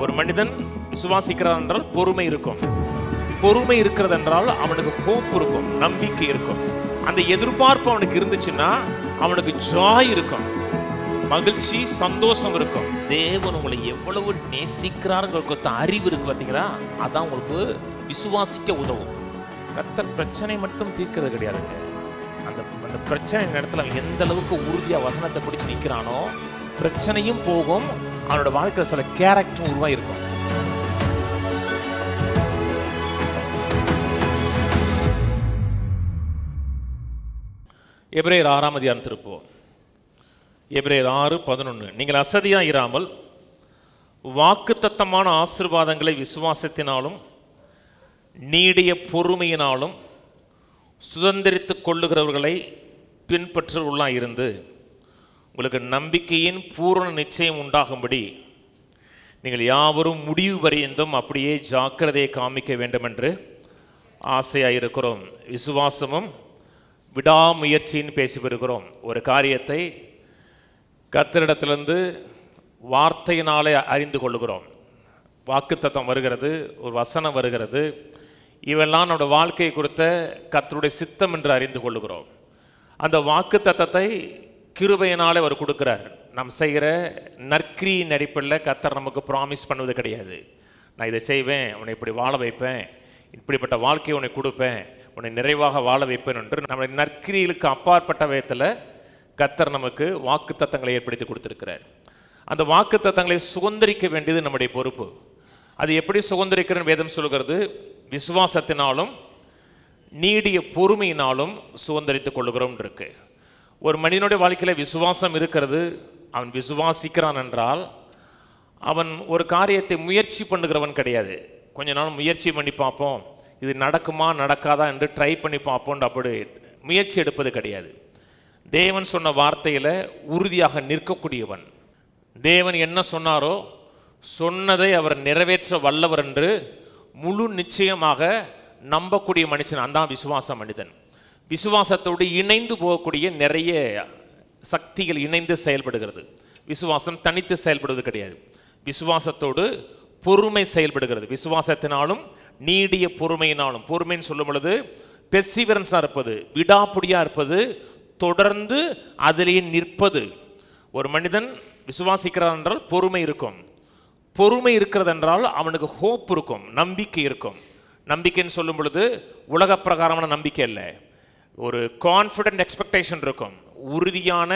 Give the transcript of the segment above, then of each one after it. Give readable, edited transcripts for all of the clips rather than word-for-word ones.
ஒரு மனிதன் விசுவாசிக்கிறான் என்றால் பொறுமை இருக்கும். பொறுமை இருக்கிறது என்றால் அவனுக்கு ஹோப் இருக்கும், நம்பிக்கை இருக்கும். அந்த எதிர்பார்ப்பு அவனுக்கு இருந்துச்சுன்னா அவனுக்கு ஜாய் இருக்கும், மகிழ்ச்சி, சந்தோஷம் இருக்கும். தேவன் உங்களை எவ்வளவு நேசிக்கிறார்கள் அறிவு இருக்கு பார்த்தீங்களா? அதான் உங்களுக்கு விசுவாசிக்க உதவும். கர்த்தர் பிரச்சனை மட்டும் தீர்க்கிறது கிடையாதுங்க. அந்த பிரச்சனை இடத்துல அவன் எந்த அளவுக்கு உறுதியா வசனத்தை பிடிச்சு நிற்கிறானோ பிரச்சனையும் போகும், அவனோட வாழ்க்கையில் சில கேரக்டரும் உருவாயிருக்கும். எபிரேயர் 6ஆம் அதிகாரம் திருப்போம். எபிரேயர் 6:11. நீங்கள் அசதியா இராமல் வாக்குத்தத்தமான ஆசீர்வாதங்களை விசுவாசத்தினாலும் நீடிய பொறுமையினாலும் சுதந்திரித்துக் கொள்ளுகிறவர்களை பின்பற்றுவர்களாக இருந்து உங்களுக்கு நம்பிக்கையின் பூரண நிச்சயம் உண்டாகும்படி நீங்கள் யாவரும் முடிவு பரியந்தும் அப்படியே ஜாக்கிரதையை காமிக்க வேண்டும் என்று ஆசையாயிருக்கிறோம். விசுவாசமும் விடாமுயற்சின்னு பேசி வருகிறோம். ஒரு காரியத்தை கர்த்தரிடத்திலிருந்து வார்த்தையினாலே அறிந்து கொள்ளுகிறோம். வாக்குத்தத்தம் வருகிறது, ஒரு வசனம் வருகிறது, இவெல்லாம் நம்முடைய வாழ்க்கையை கொடுத்த கர்த்தருடைய சித்தம் என்று அறிந்து கொள்ளுகிறோம். அந்த வாக்குத்தத்தத்தை கிருபையினாலே அவர் கொடுக்கிறார். நாம் செய்கிற நற்கிரியின் அடிப்படையில் கர்த்தர் நமக்கு ப்ராமிஸ் பண்ணுவது கிடையாது. நான் இதை செய்வேன், உன்னை இப்படி வாழ வைப்பேன், இப்படிப்பட்ட வாழ்க்கையை உன்னை கொடுப்பேன், உன்னை நிறைவாக வாழ வைப்பேன் என்று நம்முடைய நற்கிரிகளுக்கு அப்பாற்பட்ட விதத்தில் கர்த்தர் நமக்கு வாக்குத்தத்தங்களை ஏற்படுத்தி கொடுத்திருக்கிறார். அந்த வாக்குத்தத்தங்களை சுதந்திரிக்க வேண்டியது நம்முடைய பொறுப்பு. அது எப்படி சுதந்திரிக்கிறன்னு வேதம் சொல்கிறது? விசுவாசத்தினாலும் நீடிய பொறுமையினாலும் சுதந்திரித்துக் கொள்ளுகிறோம் இருக்கு. ஒரு மனிதனுடைய வாழ்க்கையில் விசுவாசம் இருக்கிறது, அவன் விசுவாசிக்கிறான் என்றால் அவன் ஒரு காரியத்தை முயற்சி பண்ணுகிறவன் கிடையாது. கொஞ்ச நாள் முயற்சி பண்ணி பார்ப்போம், இது நடக்குமா நடக்காதா என்று ட்ரை பண்ணி பார்ப்போம், அப்படி முயற்சி எடுப்பது கிடையாது. தேவன் சொன்ன வார்த்தையில் உறுதியாக நிற்கக்கூடியவன். தேவன் என்ன சொன்னாரோ சொன்னதை அவர் நிறைவேற்ற வல்லவர் என்று முழு நிச்சயமாக நம்பக்கூடிய மனுஷன், அந்த விசுவாச மனிதன். விசுவாசத்தோடு இணைந்து போகக்கூடிய நிறைய சக்திகள் இணைந்து செயல்படுகிறது. விசுவாசம் தனித்து செயல்படுவது கிடையாது. விசுவாசத்தோடு பொறுமை செயல்படுகிறது. விசுவாசத்தினாலும் நீடிய பொறுமையினாலும், பொறுமைன்னு சொல்லும் பொழுது பெர்சிவரன்ஸாக இருப்பது, விடாப்புடியாக இருப்பது, தொடர்ந்து அதிலேயே நிற்பது. ஒரு மனிதன் விசுவாசிக்கிறான் என்றால் பொறுமை இருக்கும். பொறுமை இருக்கிறது என்றால் அவனுக்கு ஹோப் இருக்கும், நம்பிக்கை இருக்கும். நம்பிக்கைன்னு சொல்லும் பொழுது உலக பிரகாரமான நம்பிக்கை இல்லை, ஒரு கான்ஃபிடென்ட் எக்ஸ்பெக்டேஷன் இருக்கும். உறுதியான,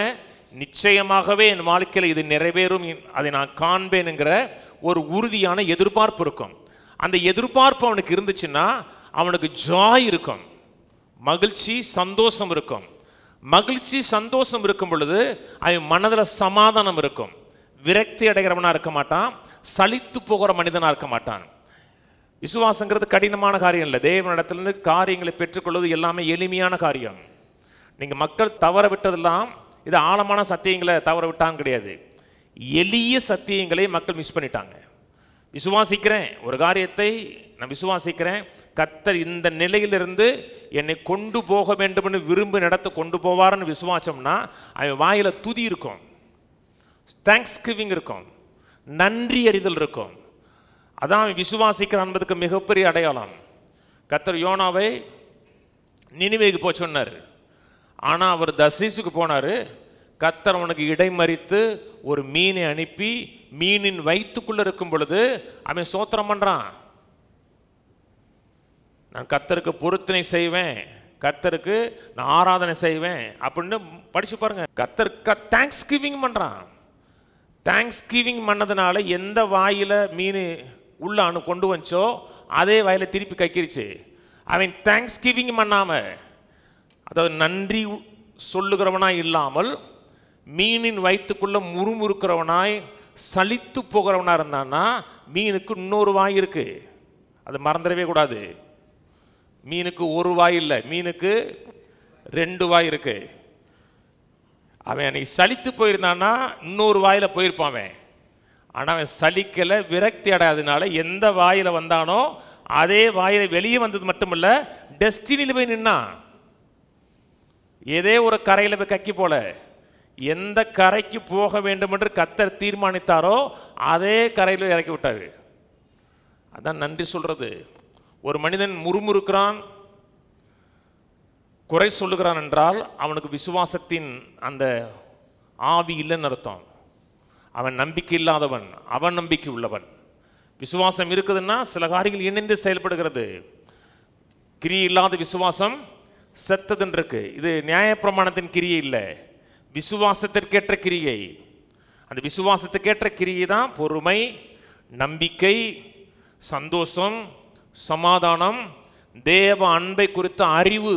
நிச்சயமாகவே என் வாழ்க்கையில் இது நிறைவேறும், அதை நான் காண்பேனுங்கிற ஒரு உறுதியான எதிர்பார்ப்பு இருக்கும். அந்த எதிர்பார்ப்பு அவனுக்கு இருந்துச்சுன்னா அவனுக்கு ஜாய் இருக்கும், மகிழ்ச்சி, சந்தோஷம் இருக்கும். மகிழ்ச்சி, சந்தோஷம் இருக்கும் பொழுது அவன் மனதில் சமாதானம் இருக்கும். விரக்தி அடைகிறவனா இருக்க மாட்டான், சலித்து போகிற மனிதனா இருக்க மாட்டான். விசுவாசங்கிறது கடினமான காரியம் இல்லை. தேவனிடத்திலிருந்து காரியங்களை பெற்றுக்கொள்வது எல்லாமே எளிமையான காரியம். நீங்கள் மக்கள் தவற விட்டதெல்லாம் இது ஆழமான சத்தியங்களை தவற விட்டாங்க கிடையாது, எளிய சத்தியங்களை மக்கள் மிஸ் பண்ணிட்டாங்க. விசுவாசிக்கிறேன், ஒரு காரியத்தை நான் விசுவாசிக்கிறேன், கர்த்தர் இந்த நிலையிலிருந்து என்னை கொண்டு போக வேண்டும் என்று விரும்பி நடத்த கொண்டு போவார்னு விசுவாசம்னா அவன் வாயில துதி இருக்கும், தேங்க்ஸ் கிவிங் இருக்கும், நன்றி அறிதல் இருக்கும். அதான் அவன் விசுவாசிக்கிறான் என்பதுக்கு மிகப்பெரிய அடையாளம். கர்த்தர் யோனாவை நினிவேக்கு போய் சொன்னார், ஆனால் அவர் தர்சீசுக்கு போனார். கர்த்தர் அவனுக்கு இடைமறித்து ஒரு மீனை அனுப்பி மீனின் வயிற்றுக்குள்ள இருக்கும் பொழுது அவன் சோத்திரம் பண்றான். நான் கர்த்தருக்கு பொருத்தனை செய்வேன், கர்த்தருக்கு நான் ஆராதனை செய்வேன் அப்படின்னு படிச்சு பாருங்க. கர்த்தருக்கு தேங்க்ஸ் கிவிங் பண்றான். தேங்க்ஸ் கிவிங் பண்ணதுனால எந்த வாயில மீன் உள்ள கொண்டு வச்சோ அதே வாயில திருப்பி கக்கிருச்சு. அவன் தேங்க்ஸ் கிவிங் பண்ணாம, அதாவது நன்றி சொல்லுகிறவனாய் இல்லாமல் மீனின் வயிற்றுக்குள்ள முறுமுறுக்கிறவனாய் சலித்து போகிறவனா இருந்தான்னா மீனுக்கு இன்னொரு வாய் இருக்கு, அது மறந்துடவே கூடாது. மீனுக்கு ஒரு வாய் இல்லை, மீனுக்கு 2 வாய் இருக்கு. அவன் அன்னைக்கு சலித்து போயிருந்தான்னா இன்னொரு வாயில போயிருப்பான். ஆனால் அவன் சலிக்கலை, விரக்தி அடையாதனால எந்த வாயில வந்தானோ அதே வாயில வெளியே வந்தது மட்டுமல்ல, டெஸ்டினியில் போய் நின்னான். ஏதே ஒரு கரையில் போய் கக்கி போல எந்த கரைக்கு போக வேண்டும் என்று கர்த்தர் தீர்மானித்தாரோ அதே கரையில் இறக்கி விட்டாரு. அதான் நன்றி சொல்றது. ஒரு மனிதன் முறுமுறுக்கிறான், குறை சொல்லுகிறான் என்றால் அவனுக்கு விசுவாசத்தின் அந்த ஆவி இல்லைன்னு அர்த்தம். அவன் நம்பிக்கை இல்லாதவன், அவன் நம்பிக்கை உள்ளவன். விசுவாசம் இருக்குதுன்னா சில காரியங்கள் இணைந்து செயல்படுகிறது. கிரியை இல்லாத விசுவாசம் செத்ததுன்னு இருக்கு. இது நியாயப்பிரமாணத்தின் கிரியை இல்லை, விசுவாசத்திற்கேற்ற கிரியை. அந்த விசுவாசத்துக்கேற்ற கிரியை தான் பொறுமை, நம்பிக்கை, சந்தோஷம், சமாதானம், தேவ அன்பை குறித்த அறிவு.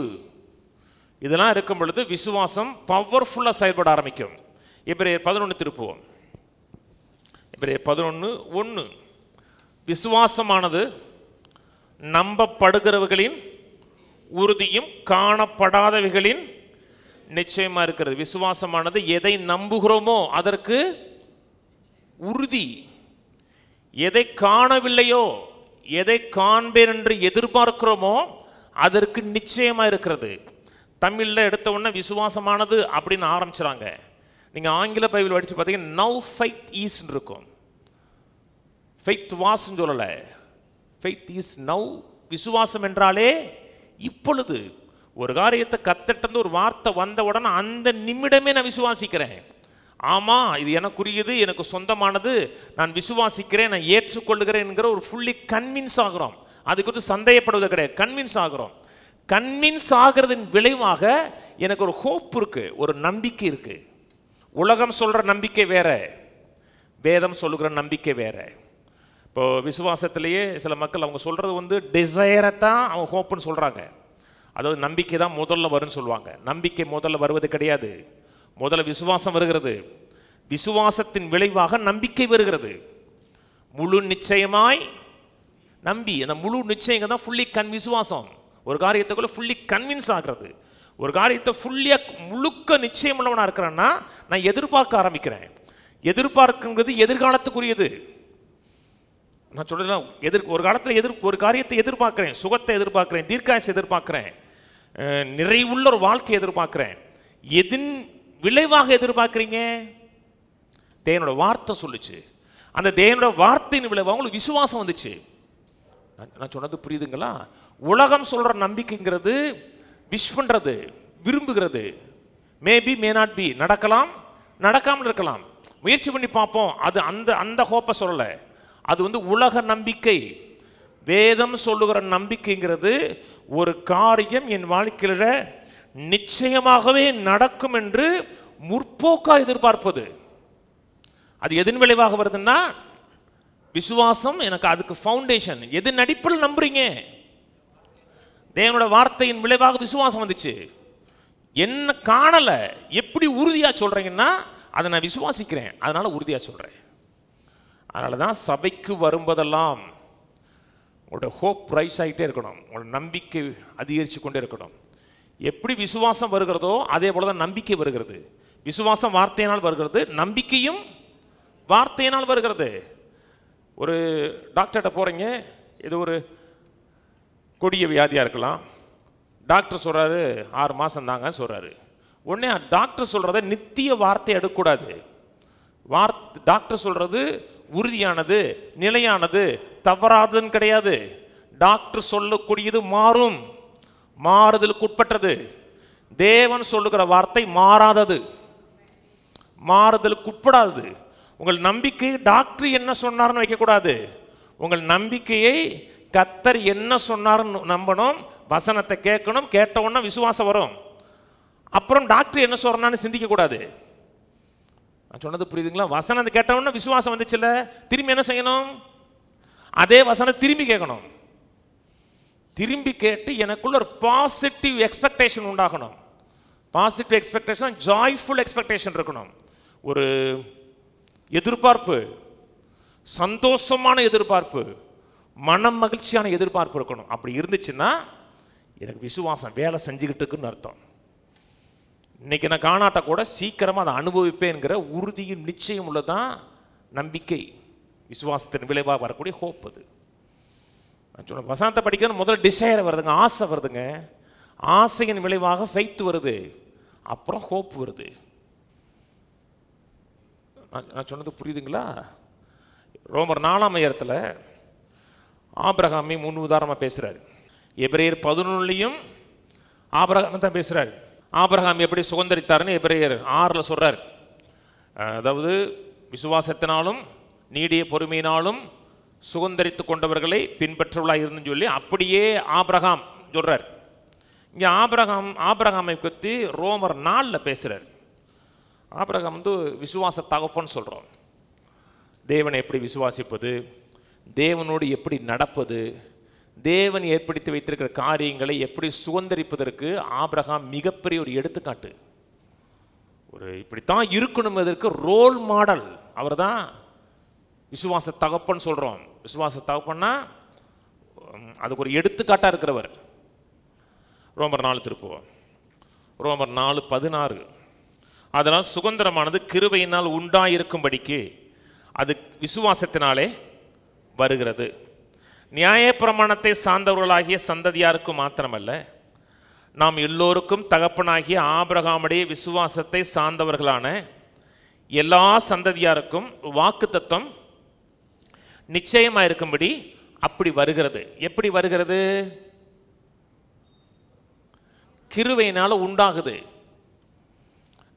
இதெல்லாம் இருக்கும் பொழுது விசுவாசம் பவர்ஃபுல்லாக செயல்பட ஆரம்பிக்கும். எபிரேயர் 11 திருப்புவோம். எபிரேயர் 11:1. விசுவாசமானது நம்பப்படுகிறவர்களின் உறுதியும் காணப்படாதவைகளின் நிச்சயமா இருக்கிறது. விசுவாசமானது எதை நம்புகிறோமோ அதற்கு உறுதி, எதை காணவில்லையோ, எதை காண்பேன் என்று எதிர்பார்க்கிறோமோ அதற்கு நிச்சயமா இருக்கிறது. தமிழில் எடுத்த உடனே விசுவாசமானது அப்படின்னு ஆரம்பிச்சுறாங்க. நீங்கள் ஆங்கில பைபிள் படித்து பார்த்தீங்கன்னா நவ் ஃபெய்த் ஈஸ்ன்னு இருக்கும். ஃபெய்த் வாஸ்ன்னு சொல்லலை, ஃபெய்த் ஈஸ் நவ். விசுவாசம் என்றாலே இப்பொழுது. ஒரு காரியத்தை கத்திட்டு ஒரு வார்த்தை வந்த உடனே அந்த நிமிடமே நான் விசுவாசிக்கிறேன். ஆமாம், இது எனக்குரியது, எனக்கு சொந்தமானது, நான் விசுவாசிக்கிறேன், நான் ஏற்றுக்கொள்ளுகிறேன் என்கிற ஒரு ஃபுல்லி கன்வின்ஸ் ஆகிறோம். அது குறித்து சந்தேகப்படுவது கிடையாது, கன்வின்ஸ் ஆகிறோம். கன்வின்ஸ் ஆகிறதின் விளைவாக எனக்கு ஒரு ஹோப் இருக்கு, ஒரு நம்பிக்கை இருக்கு. உலகம் சொல்ற நம்பிக்கை வேற, வேதம் சொல்லுகிற நம்பிக்கை வேற. இப்போ விசுவாசத்திலேயே சில மக்கள் அவங்க சொல்றது டிசைரை தான் அவங்க ஹோப்புன்னு சொல்றாங்க. அதாவது நம்பிக்கை தான் முதல்ல வரும்னு சொல்லுவாங்க. நம்பிக்கை முதல்ல வருவது கிடையாது, முதல்ல விசுவாசம் வருகிறது. விசுவாசத்தின் விளைவாக நம்பிக்கை வருகிறது. முழு நிச்சயமாய் நம்பி, அந்த முழு நிச்சயம் தான் ஃபுல்லி விசுவாசம். ஒரு காரியத்துக்குள்ள ஃபுல்லி கன்வின்ஸ் ஆகிறது. ஒரு காரியத்தை ஃபுல்லியாக முழுக்க நிச்சயம் உள்ளவனா இருக்கிறேன்னா நான் எதிர்பார்க்க ஆரம்பிக்கிறேன். எதிர்பார்க்குங்கிறது எதிர்காலத்துக்குரியது. நான் சொல்றேன், ஒரு காலத்தில் ஒரு காரியத்தை எதிர்பார்க்கிறேன், சுகத்தை எதிர்பார்க்கிறேன், தீர்க்காயசை எதிர்பார்க்கிறேன், நிறைவுள்ள ஒரு வாழ்க்கை எதிர்பார்க்கிறேன். எதின் விளைவாக எதிர்பார்க்குறீங்க? தேவனோட வார்த்தை சொல்லுச்சு. அந்த தேவனோட வார்த்தையின் விளைவாக உங்களுக்கு விசுவாசம் வந்துச்சு. நான் சொன்னது புரியுதுங்களா? உலகம் சொல்ற நம்பிக்கைங்கிறது விஷ் பண்றது, விரும்புகிறது. மேபி மே நாட் பி, நடக்கலாம் நடக்காமல் இருக்கலாம், முயற்சி பண்ணி பார்ப்போம். அது அந்த ஹோப்பை சொல்லல. அது உலக நம்பிக்கை. வேதம் சொல்லுகிற நம்பிக்கைங்கிறது ஒரு காரியம் என் வாழ்க்கையில நிச்சயமாகவே நடக்கும் என்று முற்போக்கா எதிர்பார்ப்பது. அது எதன் விளைவாக வருதுன்னா விசுவாசம். எனக்கு அதுக்கு ஃபவுண்டேஷன் எதன் அடிப்படையில் நம்புறீங்க? தேவனோட வார்த்தையின் விளைவாக விசுவாசம் வந்துச்சு. என்ன காணல, எப்படி உறுதியா சொல்றீங்கன்னா அதை நான் விசுவாசிக்கிறேன், அதனால உறுதியா சொல்றேன். அதனாலதான் சபைக்கு வரும்போதெல்லாம் உங்களோட ஹோப் ரைஸ் ஆகிட்டே இருக்கணும், உங்களோட நம்பிக்கை அதிகரித்து கொண்டே இருக்கணும். எப்படி விசுவாசம் வருகிறதோ அதே போலதான் நம்பிக்கை வருகிறது. விசுவாசம் வார்த்தையினால் வருகிறது, நம்பிக்கையும் வார்த்தையினால் வருகிறது. ஒரு டாக்டர்கிட்ட போறீங்க, இது ஒரு கொடிய வியாதியாக இருக்கலாம். டாக்டர் சொல்கிறாரு 6 மாதம் தாங்கன்னு சொல்கிறாரு. உடனே டாக்டர் சொல்கிறத நித்திய வார்த்தை எடுக்கக்கூடாது. டாக்டர் சொல்கிறது உறுதியானது, நிலையானது, தவறாதுன்னு கிடையாது. டாக்டர் சொல்லக்கூடியது மாறும், மாறுதலுக்கு உட்பட்டது. தேவன் சொல்லுகிற வார்த்தை மாறாதது, மாறுதலுக்கு உட்படாது. உங்கள் நம்பிக்கை டாக்டர் என்ன சொன்னார்னு வைக்கக்கூடாது. உங்கள் நம்பிக்கையை கர்த்தர் என்ன சொன்னார்னு நம்பணும், வசனத்தை கேட்கணும். கேட்ட உடனே விசுவாசம் வரும். அப்புறம் டாக்டர் என்ன சொல்றான்னு சிந்திக்க கூடாது. நான் சொன்னது புரியுதுங்களா? வசனத்தை கேட்ட உடனே விசுவாசம் வந்துச்சுல்ல, திரும்பி என்ன செய்யணும்? அதே வசனம் திரும்பி கேட்கணும். திரும்பி கேட்டு எனக்குள்ள ஒரு பாசிட்டிவ் எக்ஸ்பெக்டேஷன் உண்டாகணும். பாசிட்டிவ் எக்ஸ்பெக்டேஷன், ஜாய்ஃபுல் எக்ஸ்பெக்டேஷன் இருக்கணும். ஒரு எதிர்பார்ப்பு, சந்தோஷமான எதிர்பார்ப்பு, மனம் மகிழ்ச்சியான எதிர்பார்ப்பு இருக்கணும். அப்படி இருந்துச்சுன்னா எனக்கு விசுவாசம் வேலை செஞ்சுக்கிட்டு இருக்குன்னு அர்த்தம். இன்னைக்கு நான் காணாட்ட கூட சீக்கிரமாக அதை அனுபவிப்பேங்கிற உறுதியும் நிச்சயம் உள்ளதான் நம்பிக்கை, விசுவாசத்தின் விளைவாக வரக்கூடிய ஹோப். அது சொன்ன வசனத்தை படிக்கணும். முதல்ல டிசைர் வருதுங்க, ஆசை வருதுங்க. ஆசையின் விளைவாக ஃபெய்த் வருது, அப்புறம் ஹோப் வருது. நான் சொன்னது புரியுதுங்களா? ரோமர் 4ஆம் அதிகாரத்தில் ஆபிரகாமை முன் உதாரணமாக பேசுகிறார். எபிரேயர் 11லையும் ஆபிரகாம் தான் பேசுகிறார். ஆபிரகாம் எப்படி சுதந்தரித்தார்னு எபிரேயர் 6 சொல்கிறார். அதாவது விசுவாசத்தினாலும் நீடிய பொறுமையினாலும் சுதந்தரித்து கொண்டவர்களை பின்பற்றவர்களாக இருந்துன்னு சொல்லி அப்படியே ஆபிரகாம் சொல்கிறார். இங்கே ஆபிரகாமை பற்றி ரோமர் 4 பேசுகிறார். ஆபிரகாம் விசுவாச தகப்பன்னு சொல்கிறோம். தேவனை எப்படி விசுவாசிப்பது, தேவனோடு எப்படி நடப்பது, தேவன் ஏற்படுத்தி வைத்திருக்கிற காரியங்களை எப்படி சுதந்தரிப்பதற்கு ஆபிரகாம் மிகப்பெரிய ஒரு எடுத்துக்காட்டு. இப்படித்தான் இருக்கணும், இதற்கு ரோல் மாடல். அவர் தான் விசுவாச தகப்பன்னு சொல்கிறோம். விசுவாச தகப்பன்னா அதுக்கு ஒரு எடுத்துக்காட்டாக இருக்கிறவர். ரோமர் 4 திருப்புவோம். ரோமர் 4:16. அதனால் சுதந்திரமானது கிருபையினால் உண்டாயிருக்கும்படிக்கு அது விசுவாசத்தினாலே வருகிறது. நியாயப்பிரமாணத்தை சார்ந்தவர்களாகிய சந்ததியாருக்கு மாத்திரமல்ல, நாம் எல்லோருக்கும் தகப்பனாகிய ஆபிரகாமுடைய விசுவாசத்தை சார்ந்தவர்களான எல்லா சந்ததியாருக்கும் வாக்குத்தத்தம் நிச்சயமாக இருக்கும்படி அப்படி வருகிறது. எப்படி வருகிறது? கிருபையினால உண்டாகுது.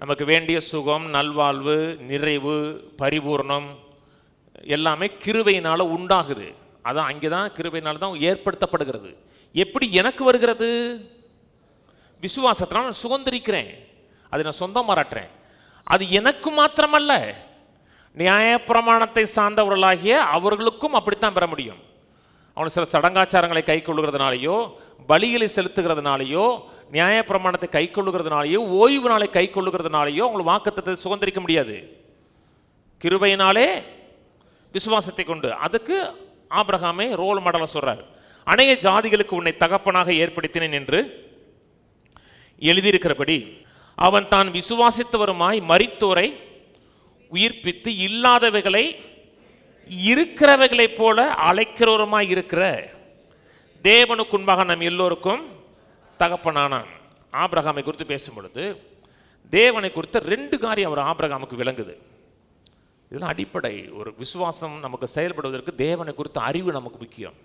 நமக்கு வேண்டிய சுகம், நல்வாழ்வு, நிறைவு, பரிபூர்ணம் எல்லாமே கிருபையினால உண்டாகுது. அதான் அங்கே தான் கிருபையினால தான் ஏற்படுத்தப்படுகிறது. எப்படி எனக்கு வருகிறது? விசுவாசத்தினால் நான் சுதந்திரிக்கிறேன், அதை நான் சொந்தம் மாறாட்டுறேன். அது எனக்கு மாத்திரமல்ல, நியாயப்பிரமாணத்தை சார்ந்தவர்களாகிய அவர்களுக்கும் அப்படித்தான் பெற முடியும். அவனுக்கு சில சடங்காச்சாரங்களை கை கொள்ளுகிறதுனாலையோ, பலிகளை செலுத்துகிறதுனாலையோ, நியாயப்பிரமாணத்தை கை கொள்ளுகிறதுனாலையோ, ஓய்வு நாளை கை கொள்ளுகிறதுனாலையோ உங்களுக்கு வாக்குத்தத்தத்தை சுதந்திரிக்க முடியாது. கிருபையினாலே விசுவாசத்தை கொண்டு. அதுக்கு ஆபிரகாமை ரோல் மாடலை சொல்றார். அநேக ஜாதிகளுக்கு உன்னை தகப்பனாக ஏற்படுத்தினேன் என்று எழுதியிருக்கிறபடி அவன் தான் விசுவாசித்தவருமாய் மரித்தோரை உயிர்ப்பித்து இல்லாதவைகளை இருக்கிறவைகளைப் போல அழைக்கிறவருமாய் இருக்கிற தேவனுக்கு முன்பாக நம் எல்லோருக்கும் தகப்பனானான். ஆபிரகாமை குறித்து பேசும் பொழுது தேவனை குறித்த 2 காரியம் அவர் ஆபிரகாமுக்கு விளங்குது. இதெல்லாம் அடிப்படை. ஒரு விசுவாசம் நமக்கு செயல்படுவதற்கு தேவனை குறித்த அறிவு நமக்கு முக்கியம்.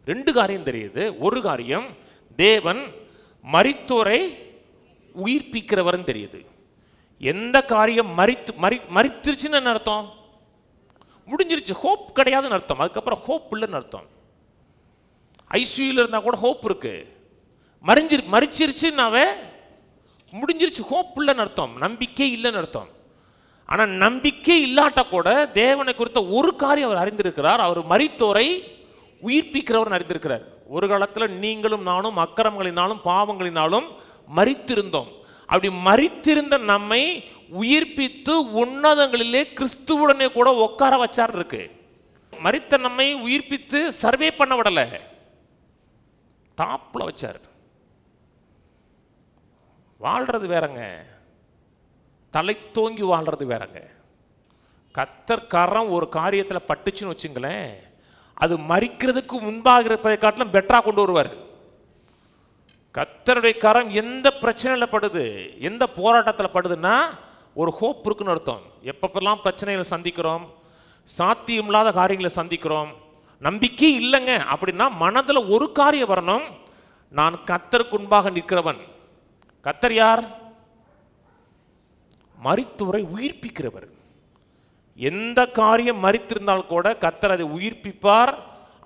2 காரியம் தெரியுது. ஒரு காரியம், தேவன் மரித்தோரை உயிர்ப்பிக்கிறவர்னு தெரியுது. எந்த காரியம் மரித்திருச்சுன்னு அர்த்தம், முடிஞ்சிருச்சு, ஹோப் கிடையாதுன்னு அர்த்தம். அதுக்கப்புறம் ஹோப் இல்லைன்னு அர்த்தம். ஐசியூல இருந்தால் கூட ஹோப் இருக்கு. மரிச்சிருச்சுன்னாவே முடிஞ்சிருச்சு, ஹோப் இல்லைன்னு அர்த்தம், நம்பிக்கை இல்லைன்னு அர்த்தம். ஆனால் நம்பிக்கை இல்லாட்ட கூட தேவனை குறித்த ஒரு காரியம் அவர் அறிந்திருக்கிறார். அவர் மரித்தோரை உயிர்ப்பிக்கிறவர் அறிந்திருக்கிறார். ஒரு காலத்தில் நீங்களும் நானும் அக்கிரமங்களினாலும் பாவங்களினாலும் மரித்திருந்தோம். அப்படி மரித்திருந்த நம்மை உயிர்ப்பித்து உன்னதங்களிலே கிறிஸ்துவுடனே கூட உட்கார வச்சார் இருக்கு. மரித்த நம்மை உயிர்ப்பித்து சர்வே பண்ண விடலை, டாப்ல வச்சார். வாழ்றது வேறங்க, தலை தோங்கி வாழ்றது வேறங்க. கர்த்தர் கரம் ஒரு காரியத்தில் பட்டுச்சுன்னு வச்சுங்களேன், அது மரிக்கிறதுக்கு முன்பாக இருப்பதை காட்டிலும் பெட்டரா கொண்டு வருவார். கர்த்தருடைய கரம் எந்த பிரச்சனையில் படுது, எந்த போராட்டத்தில் படுதுன்னா ஒரு ஹோப் இருக்குன்னு அர்த்தம். எப்பப்பெல்லாம் பிரச்சனைகளை சந்திக்கிறோம், சாத்தியமில்லாத காரியங்களை சந்திக்கிறோம், நம்பிக்கை இல்லைங்க அப்படின்னா மனதில் ஒரு காரியம் வரணும், நான் கர்த்தருக்கு முன்பாக நிற்கிறவன். கர்த்தர் யார்? மரித்தோரை உயிர்ப்பிக்கிறவர். எந்த காரியம் மரித்திருந்தால் கூட கர்த்தர் அதை உயிர்ப்பிப்பார்,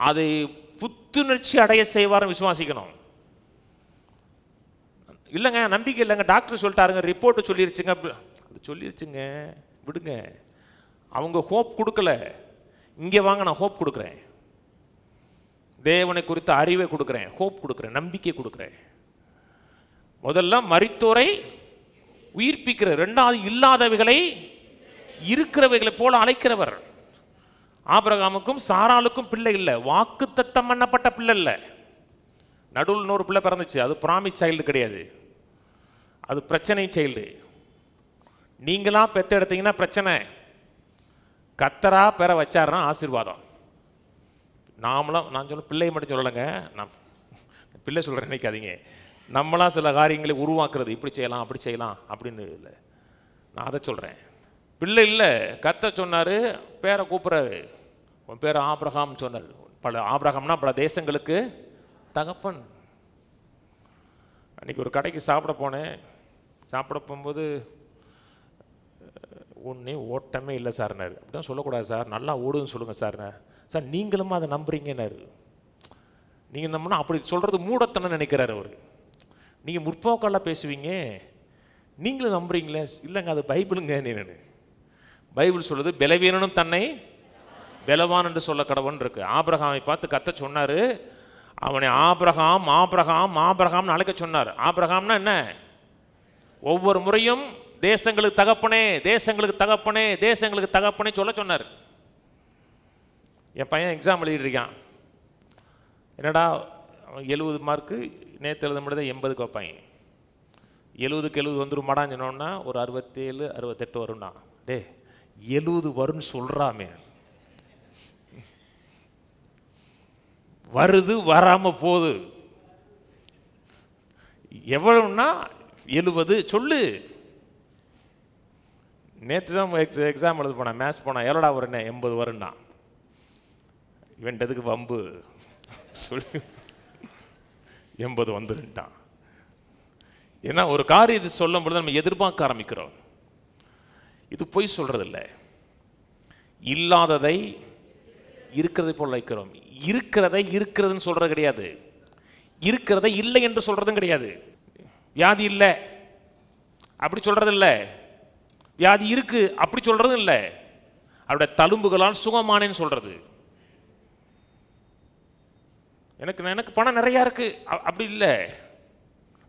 அதை புத்துணர்ச்சி அடைய செய்வார் விசுவாசிக்கணும். இல்லைங்க நம்பிக்கை இல்லைங்க, டாக்டர் சொல்லிட்டாருங்க, ரிப்போர்ட் சொல்லிருச்சுங்க, அது சொல்லிருச்சுங்க விடுங்க. அவங்க ஹோப் கொடுக்கல, இங்கே வாங்க நான் ஹோப் கொடுக்குறேன், தேவனை குறித்த அறிவை கொடுக்குறேன், ஹோப் கொடுக்குறேன், நம்பிக்கை கொடுக்குறேன். முதல்ல மரித்தோரை உயிர்ப்பிக்கிற, 2வது இல்லாதவைகளை இருக்கிறவைகளை போல அழைக்கிறவர். ஆபிரகாமுக்கும் சாராளுக்கும் பிள்ளை இல்லை, வாக்குத்தத்தம் பண்ணப்பட்ட பிள்ளை இல்லை. நடுவில் இன்னொரு பிள்ளை பிறந்துச்சு, அது ப்ராமிஸ் சைல்டு கிடையாது, அது பிரச்சனை சைல்டு. நீங்களா பெற்ற எடுத்தீங்கன்னா பிரச்சனை, கர்த்தரா பெற வச்சாருன்னா ஆசீர்வாதம். நாமளாம், நான் சொல்ல பிள்ளையை மட்டும் சொல்லலைங்க, நான் பிள்ளை சொல்கிறேன் நினைக்காதீங்க, நம்மளாம் சில காரியங்களை உருவாக்குறது, இப்படி செய்யலாம் அப்படி செய்யலாம் அப்படின்னு இல்லை, நான் அதை சொல்கிறேன். பிள்ளை இல்லை. கர்த்தர் சொன்னார், பேரை கூப்பிட்றாரு. உன் பேர் ஆபிரகாம் சொன்னார். ஆபிரகாம்னா பல தேசங்களுக்கு தகப்பன். அன்றைக்கி ஒரு கடைக்கு சாப்பிட போனேன். சாப்பிட போகும்போது ஒன்றே ஓட்டமே இல்லை சார்னாரு. அப்படிதான் சொல்லக்கூடாது சார், நல்லா ஓடுன்னு சொல்லுங்கள் சார்ண்ணா. சார் நீங்களும் அதை நம்புறீங்கன்னாரு. நீங்கள் நம்பினா அப்படி சொல்கிறது மூடத்தனம் நினைக்கிறாரு அவர். நீங்கள் முற்போக்கெல்லாம் பேசுவீங்க, நீங்களும் நம்புறீங்களே. இல்லைங்க, அது பைபிளுங்க. நான் பைபிள் சொல்லுது, பலவீனனும் தன்னை பலவான் என்று சொல்ல கடவுள் இருக்கு. ஆபிரகாமை பார்த்து கர்த்தர் சொன்னார், அவனை ஆபிரகாம் ஆபிரகாம் ஆபிரகாம்னு அழைக்க சொன்னார். ஆபிரகாம்னா என்ன? ஒவ்வொரு முறையும் தேசங்களுக்கு தகப்பனே தேசங்களுக்கு தகப்பனே தேசங்களுக்கு தகப்பனே சொல்ல சொன்னார். என் பையன் எக்ஸாம் எழுதிட்டு இருக்கான். என்னடா 70 மார்க்கு, நேற்று எழுத முடியாத 80க்கு வைப்பாங்க. 70க்கு 70 வந்துருமாடான்னு சொன்னோன்னா ஒரு 67 68 வரும்னா. டே 70 வரும்னு சொல்கிறாமே, வருது வராமல் போகுது. எவ்வளவுன்னா 70 சொல்லு. நேற்று தான் எக்ஸாம் எழுத போனேன், மேத்ஸ் போனேன். எவ்வளோடா வருண்ணே? 80 வரும்னா. இவன்ட்டதுக்கு வம்பு சொல்லி 80 வந்துருட்டான். ஏன்னா ஒரு காரியத்தை சொல்லும் பொழுது நம்ம எதிர்பார்க்க ஆரம்பிக்கிறோம். இது பொய் சொல்றதில்ல. இல்லாததை இருக்கிறதை போல் வைக்கிறோம். இருக்கிறதை இருக்கிறதுன்னு சொல்றது கிடையாது, இருக்கிறதை இல்லை என்று சொல்றதும் கிடையாது. வியாதி இல்லை அப்படி சொல்றது இல்லை, வியாதி இருக்கு அப்படி சொல்றதும் இல்லை. அவருடைய தழும்புகளால் சுகமானேன்னு சொல்றது. எனக்கு பணம் நிறையா இருக்கு அப்படி இல்லை,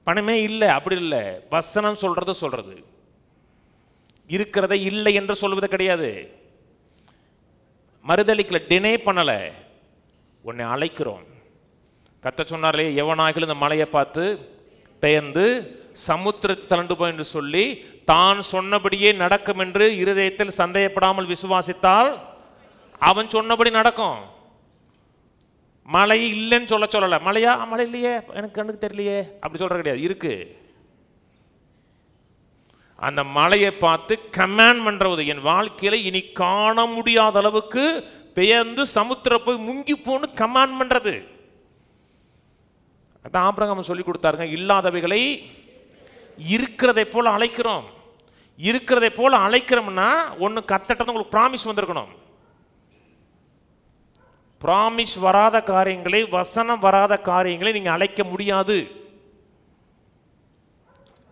பணமே இல்லை அப்படி இல்லை. வசனம் சொல்றது. இருக்கிறதை இல்லை என்று சொல்வது கிடையாது. மறுதளிக்கல, டினே பண்ணல, உன்னை அழைக்கிறோம். கர்த்தர் சொன்னாரே, எவனாகிலும் இந்த மலையை பார்த்து பெயர்ந்து சமுத்திரத்தில் தளர்ந்து போய் என்று சொல்லி தான் சொன்னபடியே நடக்கும் என்று இருதயத்தில் சந்தேகப்படாமல் விசுவாசித்தால் அவன் சொன்னபடி நடக்கும். மழை இல்லைன்னு சொல்லல. மழையா? மழை இல்லையே, எனக்கு கண்ணுக்கு தெரியலையே அப்படி சொல்ற கிடையாது, இருக்கு. அந்த மலையை பார்த்து கமாண்ட் பண்றது, என் வாழ்க்கையில இனி காண முடியாத அளவுக்கு பெயர்ந்து சமுத்திர போய் முங்கி போன்னு கமாண்ட் பண்றது. அதான் ஆபிரகாம் சொல்லி கொடுத்தாருங்க. இல்லாதவைகளை இருக்கிறதை போல அழைக்கிறோம். இருக்கிறதை போல அழைக்கிறோம்னா ஒன்று கர்த்தர்ட்ட உங்களுக்கு ப்ராமிஸ் வந்திருக்கணும். ப்ராமிஸ் வராத காரியங்களை, வசனம் வராத காரியங்களை நீங்க அழைக்க முடியாது.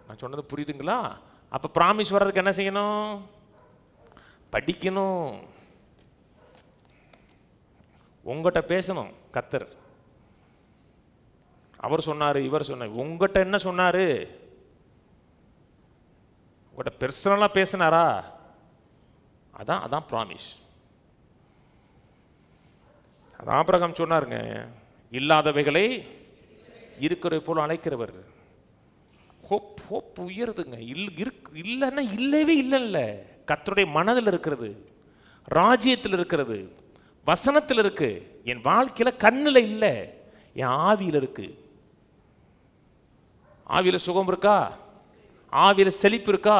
நான் சொன்னது புரியுதுங்களா? அப்ப ப்ராமிஸ் வர்றதுக்கு என்ன செய்யணும்? படிக்கணும், உங்ககிட்ட பேசணும். கர்த்தர் அவர் சொன்னாரு, இவர் சொன்னார். உங்ககிட்ட என்ன சொன்னாரு? உங்கள்கிட்ட பெர்சனலா பேசினாரா? அதான் ப்ராமிஸ். ஆபிரகாம் சொன்னாருங்க, இல்லாதவைகளை இருக்கிற போல அழைக்கிறவர். ஹோப் உயருதுங்க. இல்லைன்னா இல்லவே இல்லைல்ல. கர்த்தருடைய மனதில் இருக்கிறது, ராஜ்யத்தில் இருக்கிறது, வசனத்தில் இருக்கு. என் வாழ்க்கையில கண்ணுல இல்லை, என் ஆவியில் இருக்கு. ஆவியில சுகம் இருக்கா? ஆவியில செழிப்பு இருக்கா?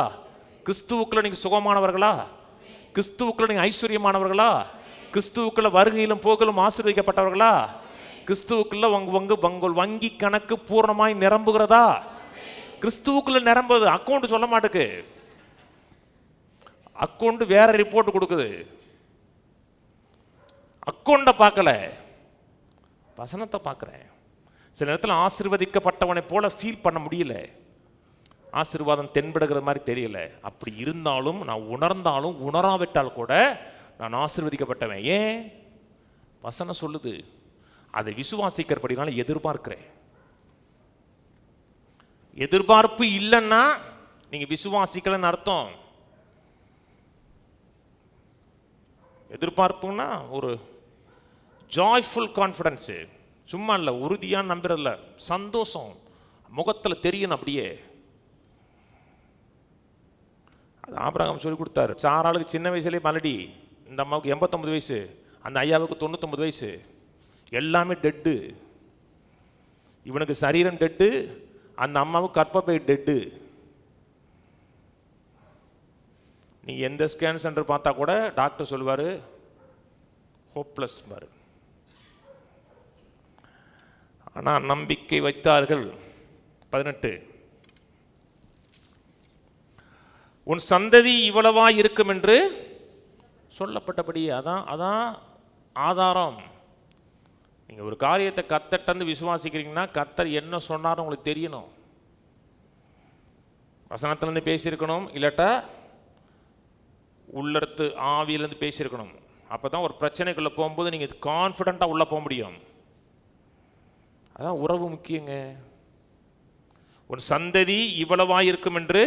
கிறிஸ்துவுக்குள்ள நீங்க சுகமானவர்களா? கிறிஸ்துவுக்குள்ள நீங்க ஐஸ்வர்யமானவர்களா? கிறிஸ்துவுக்குள்ள வருகையிலும் போகலும் ஆசீர்வதிக்கப்பட்டவர்களா? கிறிஸ்துவுக்குள்ள உங்கள் வங்கி கணக்கு பூர்ணமாய் நிரம்புகிறதா? கிறிஸ்துவுக்குள்ள நிரம்புது. அக்கௌண்ட் சொல்ல மாட்டேக்கு, அக்கௌண்ட் வேற ரிப்போர்ட் கொடுக்குது. அக்கௌண்ட பார்க்கல, வசனத்தை பார்க்கிறேன். சில நேரத்தில் ஆசீர்வதிக்கப்பட்டவனை போல ஃபீல் பண்ண முடியல, ஆசீர்வாதம் தென்படுகிற மாதிரி தெரியல. அப்படி இருந்தாலும், நான் உணர்ந்தாலும் உணராவிட்டால் கூட நான் ஆசீர்வதிக்கப்பட்டவன். ஏன்? வசனம் சொல்லுது. அதை விசுவாசிக்கிறபடினால எதிர்பார்க்கிறேன். எதிர்பார்ப்பு இல்லைன்னா நீங்க விசுவாசிக்கலன்னு அர்த்தம். எதிர்பார்ப்புன்னா ஒரு ஜாய்ஃபுல் கான்ஃபிடன்ஸ், சும்மா இல்லை, உறுதியான நம்புறதில்ல, சந்தோஷம் முகத்தில் தெரியணும். அப்படியே அது ஆபிரகாம் சொல்லி கொடுத்தாரு. சாராளுக்கு சின்ன வயசுலேயே மலடி, இந்த அம்மாவுக்கு 89 வயசு, அந்த ஐயாவுக்கு 99 வயசு, எல்லாமே டெட்டு. இவனுக்கு சரீரம் டெட்டு, அந்த அம்மாவுக்கு கற்பப்பை டெட்டு. நீ எந்த ஸ்கேன் சென்டர் பார்த்தா கூட டாக்டர் சொல்லுவார் ஹோப்லெஸ் பாரு. ஆனால் நம்பிக்கை வைத்தார்கள். 18 உன் சந்ததி இவ்வளவா இருக்கும் என்று சொல்லப்பட்டபடி. அதான் ஆதாரம். நீங்கள் ஒரு காரியத்தை கர்த்தர்ட்ட விசுவாசிக்கிறீங்கன்னா கர்த்தர் என்ன சொன்னார் உங்களுக்கு தெரியணும். வசனத்திலேருந்து பேசியிருக்கணும், இல்லாட்டா உள்ளத்து ஆவியிலேருந்து பேசியிருக்கணும். அப்போ தான் ஒரு பிரச்சனைக்குள்ளே போகும்போது நீங்கள் கான்ஃபிடெண்ட்டாக உள்ளே போக முடியும். அதான் உறவு முக்கியங்க. உன் சந்ததி இவ்வளவாக இருக்கும் என்று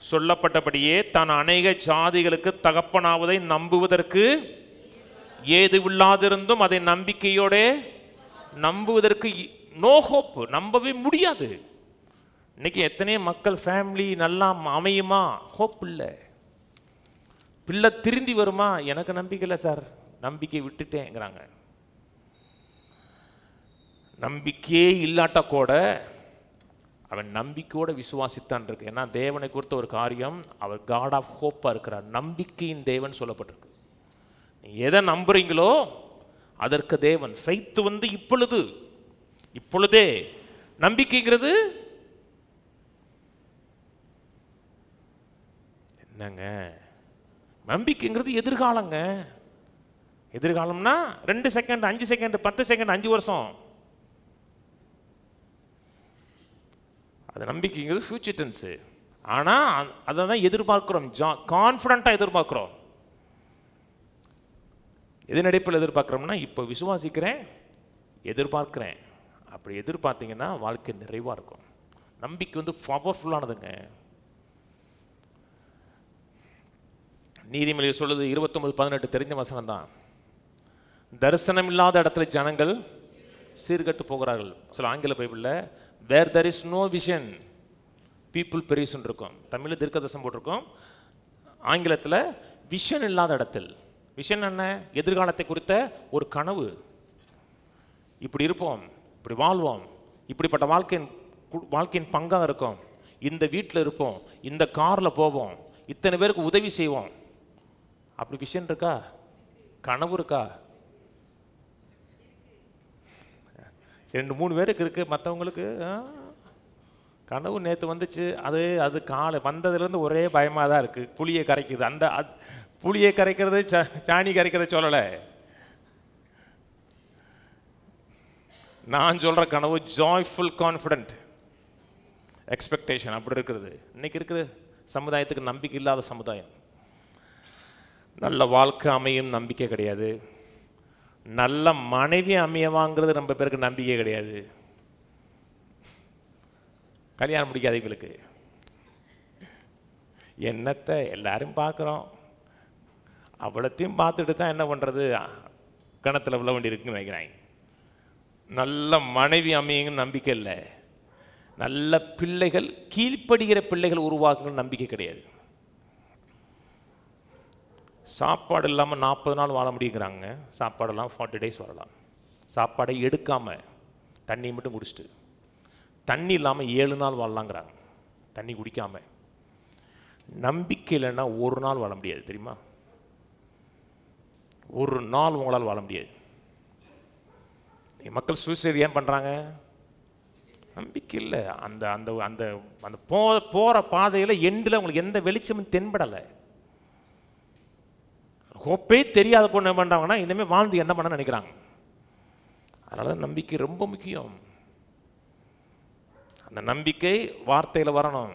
சொல்லப்பட்டபடியே தான் அநேக ஜாதிகளுக்கு தகப்பனாவதை நம்புவதற்கு ஏதுவில்லாதிருந்தும் அதை நம்பிக்கையோட நம்புவதற்கு நோ ஹோப், நம்பவே முடியாது. இன்னைக்கு எத்தனை மக்கள் ஃபேமிலி நல்லா அமையுமா? ஹோப் இல்லை. பிள்ளை திருந்தி வருமா? எனக்கு நம்பிக்கை இல்லை சார், நம்பிக்கை விட்டுட்டேங்கிறாங்க. நம்பிக்கையே இல்லாட்டா கூட அவன் நம்பிக்கையோட விசுவாசித்தான் இருக்கு. ஏன்னா தேவனை குறித்த ஒரு காரியம், அவர் காட் ஆஃப் ஹோப்பாக இருக்கிறார், நம்பிக்கையின் தேவன் சொல்லப்பட்டிருக்கு. நீங்கள் எதை நம்புறீங்களோ அதற்கு தேவன். ஃபெய்த் இப்பொழுதே. நம்பிக்கைங்கிறது என்னங்க? நம்பிக்கைங்கிறது எதிர்காலங்க. எதிர்காலம்னா 2 செகண்ட், 5 செகண்ட், 10 செகண்ட், 5 வருஷம். அது நம்பிக்கைங்கிறது ஃபியூச்சர் டென்ஸு. ஆனால் அதை தான் எதிர்பார்க்குறோம், கான்ஃபிடண்ட்டாக எதிர்பார்க்குறோம். எது நடிப்பில் எதிர்பார்க்குறோம்னா இப்போ விசுவாசிக்கிறேன், எதிர்பார்க்குறேன். அப்படி எதிர்பார்த்தீங்கன்னா வாழ்க்கை நிறைவாக இருக்கும். நம்பிக்கை பவர்ஃபுல்லானதுங்க. நீதிமொழியை சொல்லுது 29:18 தெரிஞ்ச வசனம் தான். தரிசனம் இல்லாத இடத்துல ஜனங்கள் சீர்கட்டு போகிறார்கள். சில ஆங்கில பைபிளில் வேர் there is no vision people perish இருக்கும். தமிழில் தீர்க்கதரிசனம் போட்டிருக்கோம். ஆங்கிலத்தில் விஷன் இல்லாத இடத்தில். விஷன் என்ன? எதிர்காலத்தை குறித்த ஒரு கனவு. இப்படி இருப்போம், இப்படி வாழ்வோம், இப்படிப்பட்ட வாழ்க்கையின் பங்காக இருக்கும், இந்த வீட்டில் இருப்போம், இந்த காரில் போவோம், இத்தனை பேருக்கு உதவி செய்வோம். அப்படி விஷன் இருக்கா? கனவு இருக்கா? 2-3 பேருக்கு இருக்கு. மற்றவங்களுக்கு கனவு நேற்று வந்துச்சு, அது காலை வந்ததுலேருந்து ஒரே பயமாக தான் இருக்குது. புளியை கரைக்குது. அந்த புளியை கரைக்கிறது சாணி கரைக்கிறத சொல்லலை. நான் சொல்கிற கனவு ஜாய்ஃபுல் கான்ஃபிடென்ட் எக்ஸ்பெக்டேஷன் அப்படி இருக்கிறது. இன்னைக்கு இருக்கிற சமுதாயத்துக்கு நம்பிக்கை இல்லாத சமுதாயம். நல்ல வாழ்க்கை அமையும் நம்பிக்கை கிடையாது. நல்ல மனைவி அமையவாங்கிறது ரொம்ப பேருக்கு நம்பிக்கை கிடையாது. கல்யாணம் முடிக்காதவங்களுக்கு என்னத்தை எல்லாரும் பார்க்குறோம், அவ்வளோத்தையும் பார்த்துட்டு தான் என்ன பண்ணுறது, கணத்தில் விழ வேண்டி இருக்குன்னு நினைக்கிறாங்க. நல்ல மனைவி அமையுங்கன்னு நம்பிக்கை இல்லை. நல்ல பிள்ளைகள், கீழ்ப்படுகிற பிள்ளைகள் உருவாக்குங்கன்னு நம்பிக்கை கிடையாது. சாப்பாடு இல்லாமல் 40 நாள் வாழ முடியுங்கிறாங்க. சாப்பாடு இல்லாமல் 40 days வரலாம். சாப்பாடை எடுக்காமல் தண்ணி மட்டும் குடிச்சிட்டு. தண்ணி இல்லாமல் 7 நாள் வாழலாங்கிறாங்க, தண்ணி குடிக்காமல். நம்பிக்கை இல்லைன்னா 1 நாள் வாழ முடியாது தெரியுமா? 1 நாள் உங்களால் வாழ முடியாது. மக்கள் சூசைட் ஏன் பண்ணுறாங்க? நம்பிக்கை இல்லை. அந்த அந்த அந்த அந்த போகிற பாதையில் எண்டில் உங்களுக்கு எந்த வெளிச்சமும் தென்படலை. ஹோப்பே தெரியாத பொண்ணு என்ன பண்ணுறாங்கன்னா இனிமேல் வாழ்ந்து என்ன பண்ண நினைக்கிறாங்க. அதனால நம்பிக்கை ரொம்ப முக்கியம். அந்த நம்பிக்கை வார்த்தையில் வரணும்.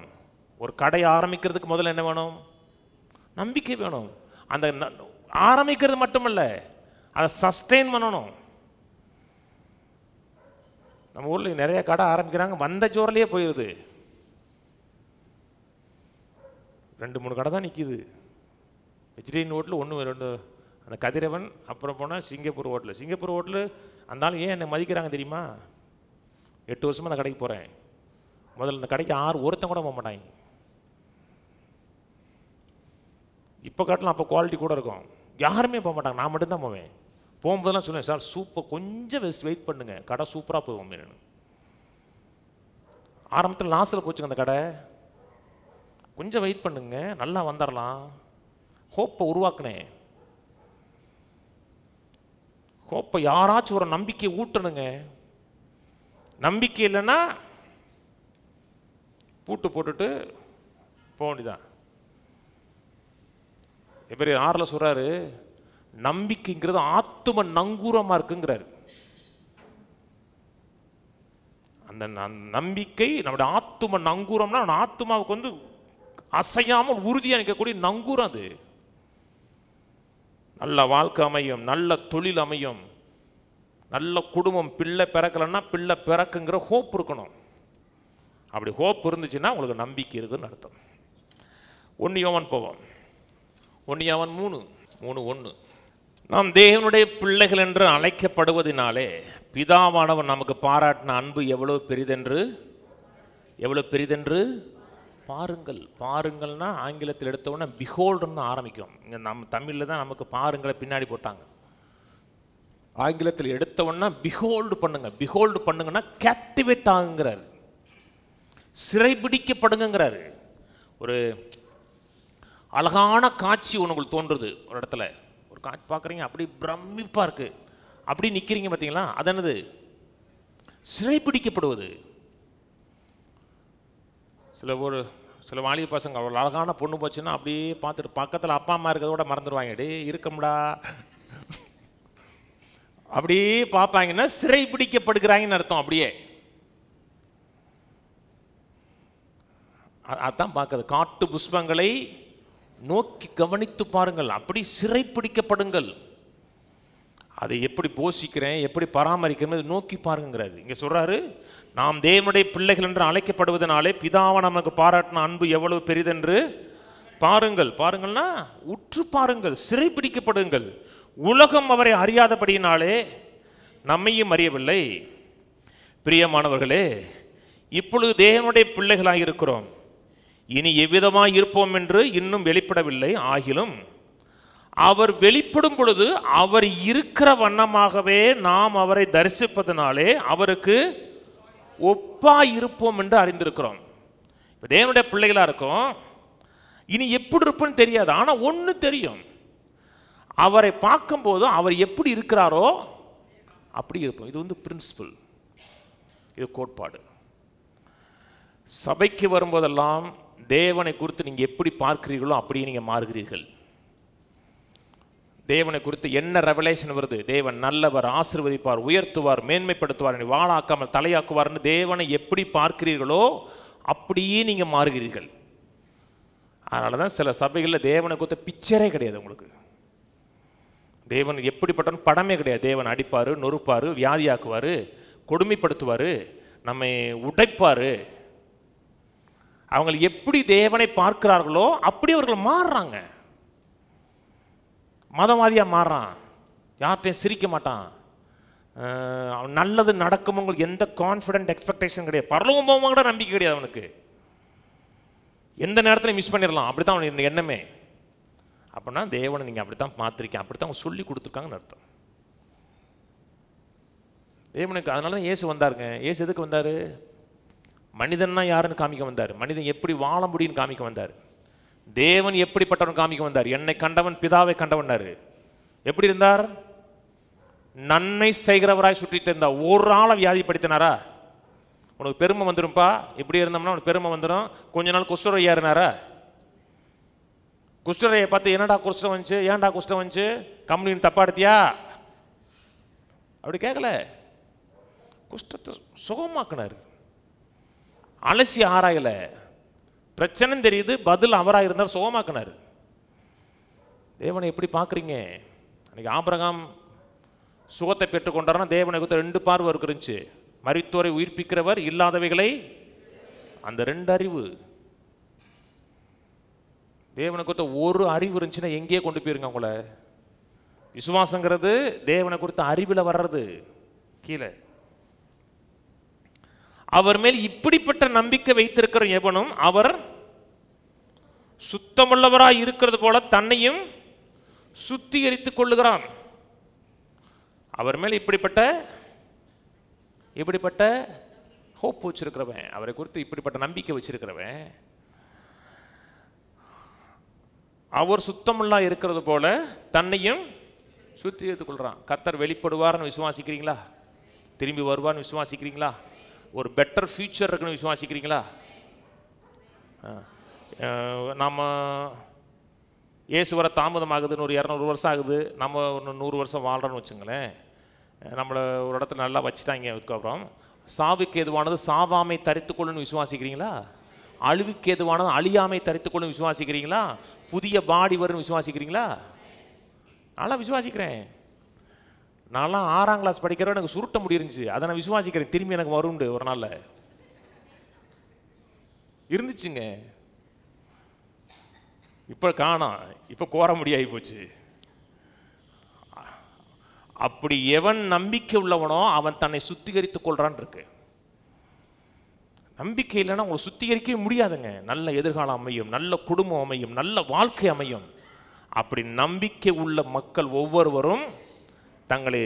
ஒரு கடையை ஆரம்பிக்கிறதுக்கு முதல்ல என்ன வேணும்? நம்பிக்கை வேணும். அந்த ஆரம்பிக்கிறது மட்டுமல்ல, அதை சஸ்டெயின் பண்ணணும். நம்ம ஊரில் நிறைய கடை ஆரம்பிக்கிறாங்க, வந்த ஜோர்லேயே போயிடுது. 2-3 கடை தான் நிற்கிது. வெஜிடேரியன் ஹோட்டல் 1-2, அந்த கதிரவன், அப்புறம் போனால் சிங்கப்பூர் ஹோட்டல். சிங்கப்பூர் ஹோட்டலு அந்த ஆள் ஏன் என்னை மதிக்கிறாங்க தெரியுமா? 8 வருஷமாக அந்த கடைக்கு போகிறேன். முதல்ல இந்த கடைக்கு ஒருத்தன் கூட போக மாட்டாங்க. இப்போ காட்டலாம், அப்போ குவாலிட்டி கூட இருக்கும். யாருமே போக மாட்டாங்க, நான் மட்டும்தான் போவேன். போகும்போதெல்லாம் சொல்லுவேன், சார் சூப்பர், கொஞ்சம் வெயிட் பண்ணுங்க, கடை சூப்பராக போவோம். ஆரம்பத்தில் லாஸில் போச்சுங்க அந்த கடை, கொஞ்சம் வெயிட் பண்ணுங்க, நல்லா வந்துடலாம். ஹோப்பை உருவாக்குனேன். ஹோப்பை யாராச்சும் ஒரு நம்பிக்கை ஊட்டணுங்க. நம்பிக்கை இல்லைன்னா பூட்டு போட்டுட்டு போக வேண்டியதான். எப்படி 6 சொல்றாரு, நம்பிக்கைங்கிறது ஆத்தும நங்கூரமா இருக்குங்கிறாரு. அந்த நம்பிக்கை நம்முடைய ஆத்தும நங்கூரம்னா ஆத்துமாவுக்கு வந்து அசையாமல் உறுதியாக நிற்கக்கூடிய நங்கூரம். அது நல்ல வாழ்க்கை அமையும், நல்ல தொழில் அமையும், நல்ல குடும்பம், பிள்ளை பிறக்கலைன்னா பிள்ளை பிறக்குங்கிற ஹோப் இருக்கணும். அப்படி ஹோப் இருந்துச்சுன்னா உங்களுக்கு நம்பிக்கை இருக்குன்னு அர்த்தம். 1 யோவான் போவோம். 1 யோவான் 3:1. நாம் தேவனுடைய பிள்ளைகள் என்று அழைக்கப்படுவதனாலே பிதாவானவர் நமக்கு பாராட்டின அன்பு எவ்வளவு பெரிதென்று பாருங்கள். பாருங்கள்னா ஆங்கிலத்தில் எடுத்தவுடனே பிஹோல்டுன்னு ஆரம்பிக்கும். இங்கே நம்ம தமிழில் தான் நமக்கு பாருங்களை பின்னாடி போட்டாங்க. ஆங்கிலத்தில் எடுத்தவுடனே பிஹோல்டு பண்ணுங்க. பிஹோல்டு பண்ணுங்கன்னா கேப்டிவேட் ஆகுங்கிறாரு, சிறைபிடிக்கப்படுங்கிறாரு. ஒரு அழகான காட்சி உங்களுக்கு தோன்றுது ஒரு இடத்துல, ஒரு காட்சி பார்க்குறீங்க, அப்படி பிரமிப்பாக இருக்குது, அப்படி நிற்கிறீங்க பார்த்தீங்களா, அது என்னது? சிறைபிடிக்கப்படுவது. சில வாலிப பசங்க அவ்வளோ அழகான பொண்ணு போச்சுன்னா அப்படியே பார்த்துட்டு பக்கத்தில் அப்பா அம்மா இருக்கிறதோட மறந்துடுவாங்க. டே இருக்கமுடா அப்படியே பார்ப்பாங்கன்னா சிறைபிடிக்கப்படுகிறாங்கன்னு அர்த்தம். அப்படியே அதான் பார்க்குறது. காட்டு புஷ்பங்களை நோக்கி கவனித்து பாருங்கள், அப்படி சிறைப்பிடிக்கப்படுங்கள். அதை எப்படி போஷிக்கிறேன், எப்படி பராமரிக்கிறேன் நோக்கி பாருங்கிறாரு. இங்கே சொல்றாரு, நாம் தேவனுடைய பிள்ளைகள் என்று அழைக்கப்படுவதனாலே பிதாவை நமக்கு பாராட்டின அன்பு எவ்வளவு பெரிதென்று பாருங்கள். பாருங்கள்னா உற்று பாருங்கள், சிறைப்பிடிக்கப்படுங்கள். உலகம் அவரை அறியாதபடியினாலே நம்மையும் அறியவில்லை. பிரியமானவர்களே, இப்பொழுது தேவனுடைய பிள்ளைகளாக இருக்கிறோம், இனி எவ்விதமாய் இருப்போம் என்று இன்னும் வெளிப்படவில்லை. ஆகிலும் அவர் வெளிப்படும் பொழுது அவர் இருக்கிற வண்ணமாகவே நாம் அவரை தரிசிப்பதனாலே அவருக்கு ஒப்பாய் இருப்போம் என்று அறிந்திருக்கிறோம். இப்போ தேவனுடைய பிள்ளைகளாக இருக்கும், இனி எப்படி இருப்போன்னு தெரியாது. ஆனால் ஒன்று தெரியும், அவரை பார்க்கும்போது அவர் எப்படி இருக்கிறாரோ அப்படி இருப்போம். இது வந்து பிரின்சிபல், இது கோட்பாடு. சபைக்கு வரும்போதெல்லாம் தேவனை குறித்து நீங்கள் எப்படி பார்க்கிறீர்களோ அப்படியே நீங்கள் மாறுகிறீர்கள். தேவனை குறித்து என்ன ரெவலேஷன் வருது, தேவன் நல்லவர், ஆசீர்வதிப்பார், உயர்த்துவார், மேன்மைப்படுத்துவார், வாழாக்காமல் தலையாக்குவார்னு தேவனை எப்படி பார்க்கிறீர்களோ அப்படியே நீங்கள் மாறுகிறீர்கள். அதனால தான் சில சபைகளில் தேவனை குறித்த பிக்சரே கிடையாது. உங்களுக்கு தேவன் எப்படிப்பட்டவன் படமே கிடையாது. தேவன் அடிப்பார், நொறுப்பார், வியாதியாக்குவார், கொடுமைப்படுத்துவார், நம்மை உடைப்பார். அவங்க எப்படி தேவனை பார்க்கிறார்களோ அப்படி அவர்கள் மாறுறாங்க. மதவாதியாக மாறுறான், யார்கிட்டையும் சிரிக்க மாட்டான், நல்லது நடக்கும், உங்களுக்கு எந்த கான்ஃபிடென்ட் எக்ஸ்பெக்டேஷன் கிடையாது, பரலோகம் போக கூட நம்பிக்கை கிடையாது அவனுக்கு, எந்த நேரத்தில் மிஸ் பண்ணிடலாம், அப்படி தான் அவனுக்கு எண்ணமே. அப்படின்னா தேவனை நீங்கள் அப்படி தான் பார்த்துருக்கேன், அப்படி தான் அவங்க சொல்லி கொடுத்துருக்காங்கன்னு அர்த்தம். தேவனுக்கு அதனால தான் இயேசு வந்தாருங்க. இயேசு எதுக்கு வந்தார்? மனிதன்னா யாருன்னு காமிக்க வந்தார், மனிதன் எப்படி வாழ முடியும்னு காமிக்க வந்தார், தேவன் எப்படிப்பட்டவன் காமிக்க வந்தார். என்னை கண்டவன் பிதாவை கண்டவன்னாரு. எப்படி இருந்தார்? நன்மை செய்கிறவராய் சுற்றிட்டு இருந்தார். ஒரு ஆளை வியாதிப்படுத்தினாரா? உனக்கு பெருமை வந்துடும்பா, இப்படி இருந்தோம்னா உனக்கு பெருமை வந்துடும். கொஞ்ச நாள் குஷ்டரோகியா இருந்தாரா? குஷ்டரோகியை பார்த்து என்னடா குஷ்டம் வந்துச்சு, ஏன்டா குஷ்டம் வந்துச்சு, கம்யூனின் தப்பா எடுத்தியா அப்படி கேட்கல. குஷ்டத்தை சுகமாக்குனார். அலசி ஆராயல, பிரச்சனை தெரியுது, பதில் அவராக இருந்தார், சுகமாக்குனார். தேவனை எப்படி பார்க்குறீங்க? அன்றைக்கி ஆபிரகாம் சுகத்தை பெற்றுக்கொண்டார்னா தேவனை குறித்த 2 பார்வை இருந்துச்சு. மரித்தோரை உயிர்ப்பிக்கிறவர், இல்லாதவைகளை, அந்த 2 அறிவு. தேவனை குறித்த ஒரு அறிவு இருந்துச்சுன்னா எங்கேயே கொண்டு போயிருங்க உங்களை. விசுவாசங்கிறது தேவனை குறித்த அறிவில் வர்றது கீழே. அவர் மேல் இப்படிப்பட்ட நம்பிக்கை வைத்திருக்கிற எவனும் அவர் சுத்தமுள்ளவராய் இருக்கிறது போல தன்னையும் சுத்திகரித்துக் கொள்ளுகிறான். அவர் மேல் இப்படிப்பட்ட ஹோப் வச்சிருக்கிறவன், அவரை குறித்து இப்படிப்பட்ட நம்பிக்கை வச்சிருக்கிறவன் அவர் சுத்தமுள்ளா இருக்கிறது போல தன்னையும் சுத்திகரித்துக் கொள்றான். கர்த்தர் வெளிப்படுவார்னு விசுவாசிக்கிறீங்களா? திரும்பி வருவார்னு விசுவாசிக்கிறீங்களா? ஒரு பெட்டர் ஃபியூச்சர் இருக்குன்னு விசுவாசிக்கிறீங்களா? நம்ம இயேசு வர தாமதமாகுதுன்னு ஒரு 200 வருஷம் ஆகுது, நம்ம ஒரு 100 வருஷம் வாழ்கிறோன்னு வச்சுங்களேன். நம்மளை ஒரு இடத்துல நல்லா வச்சுட்டாங்க. அதுக்கப்புறம் சாவுக்கு ஏதுவானது சாவாமை தரித்துக்கொள்ளுன்னு விசுவாசிக்கிறீங்களா? அழிவுக்கு ஏதுவானது அழியாமை தரித்துக்கொள்ளுன்னு விசுவாசிக்கிறீங்களா? புதிய பாடி வரும்னு விசுவாசிக்கிறீங்களா? நான்லாம் விசுவாசிக்கிறேன். நான்லாம் 6ஆம் கிளாஸ் படிக்கிறவன் எனக்கு சுருட்ட முடியிருந்துச்சு, அதை நான் விசுவாசிக்கிறேன். திரும்பி எனக்கு வருண்டு ஒரு நாளில் இருந்துச்சுங்க. இப்போ காணோம், இப்போ கோர முடியாகி போச்சு. அப்படி எவன் நம்பிக்கை உள்ளவனோ அவன் தன்னை சுத்திகரித்துக் கொள்றான் இருக்கு. நம்பிக்கை இல்லைன்னா உங்களை சுத்திகரிக்கவே முடியாதுங்க. நல்ல எதிர்காலம் அமையும், நல்ல குடும்பம் அமையும், நல்ல வாழ்க்கை அமையும். அப்படி நம்பிக்கை உள்ள மக்கள் ஒவ்வொருவரும் தங்களை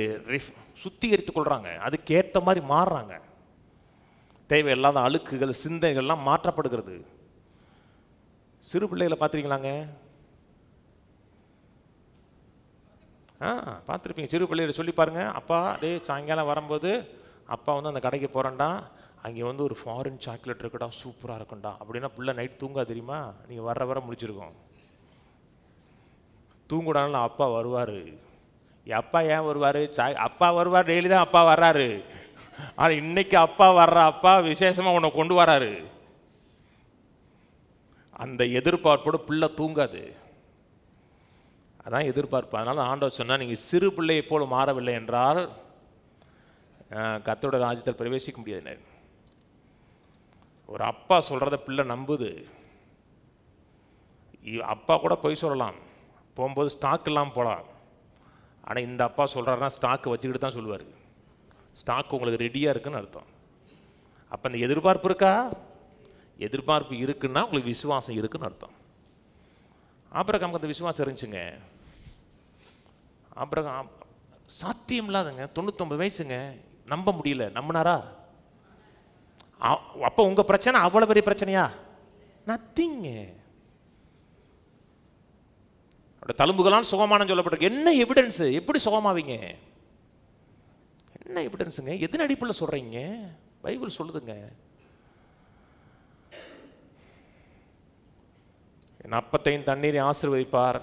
சுத்திகரித்துக் கொள்றாங்க, அதுக்கேற்ற மாதிரி மாறுறாங்க. தேவையில்லாத அழுக்குகள் சிந்தைகள்லாம் மாற்றப்படுகிறது. சிறு பிள்ளைகளை பார்த்துருக்கீங்களாங்க? பார்த்துருப்பீங்க. சிறு பிள்ளைகளை சொல்லி பாருங்க, அப்பா டே சாயங்காலம் வரும்போது அப்பா வந்து அந்த கடைக்கு போகிறேன்டா, அங்கே வந்து ஒரு ஃபாரின் சாக்லேட் இருக்குடா, சூப்பராக இருக்கும்டா அப்படின்னா பிள்ளை நைட் தூங்கா தெரியுமா? நீங்கள் வர முடிச்சிருக்கோம். தூங்குடானாலும் அப்பா வருவார். அப்பா ஏன் வருவார்? அப்பா வருவார், டெய்லி தான் அப்பா வர்றாரு. ஆனால் இன்னைக்கு அப்பா வர்ற அப்பா விசேஷமாக உன்னை கொண்டு வராரு. அந்த எதிர்பார்ப்போடு பிள்ளை தூங்காது. அதான் எதிர்பார்ப்பு. அதனால ஆண்டவர் சொன்னால், நீங்கள் சிறு பிள்ளையை போல மாறவில்லை என்றால் கர்த்தருடைய ராஜ்யத்தில் பிரவேசிக்க முடியாது. ஒரு அப்பா சொல்கிறத பிள்ளை நம்புது. அப்பா கூட போய் சொல்லலாம், போகும்போது ஸ்டாக் இல்லாமல் போகலாம். ஆனால் இந்த அப்பா சொல்கிறாருன்னா ஸ்டாக்கு வச்சுக்கிட்டு தான் சொல்லுவார். ஸ்டாக் உங்களுக்கு ரெடியாக இருக்குன்னு அர்த்தம். அப்போ இந்த எதிர்பார்ப்பு இருக்கா? எதிர்பார்ப்பு இருக்குன்னா உங்களுக்கு விசுவாசம் இருக்குன்னு அர்த்தம். அப்புறம் நமக்கு அந்த விசுவாசம் இருந்துச்சுங்க. அப்புறம் சாத்தியம் இல்லாதங்க, 99 வயசுங்க, நம்ப முடியல. நம்பினாரா? அப்போ உங்கள் பிரச்சனை அவ்வளோ பெரிய பிரச்சனையா? நத்திங்க. தழும்புகளால் சுகமானு சொல்லப்பட்டிருக்கு. என்ன எவிடன்ஸ்? எப்படி சுகமாவீங்க? என்ன எவிடன்ஸுங்க? எதன் அடிப்படையில் சொல்கிறீங்க? பைபிள் சொல்லுதுங்க. என் அப்பத்தையும் தண்ணீரை ஆசீர்வதிப்பார்,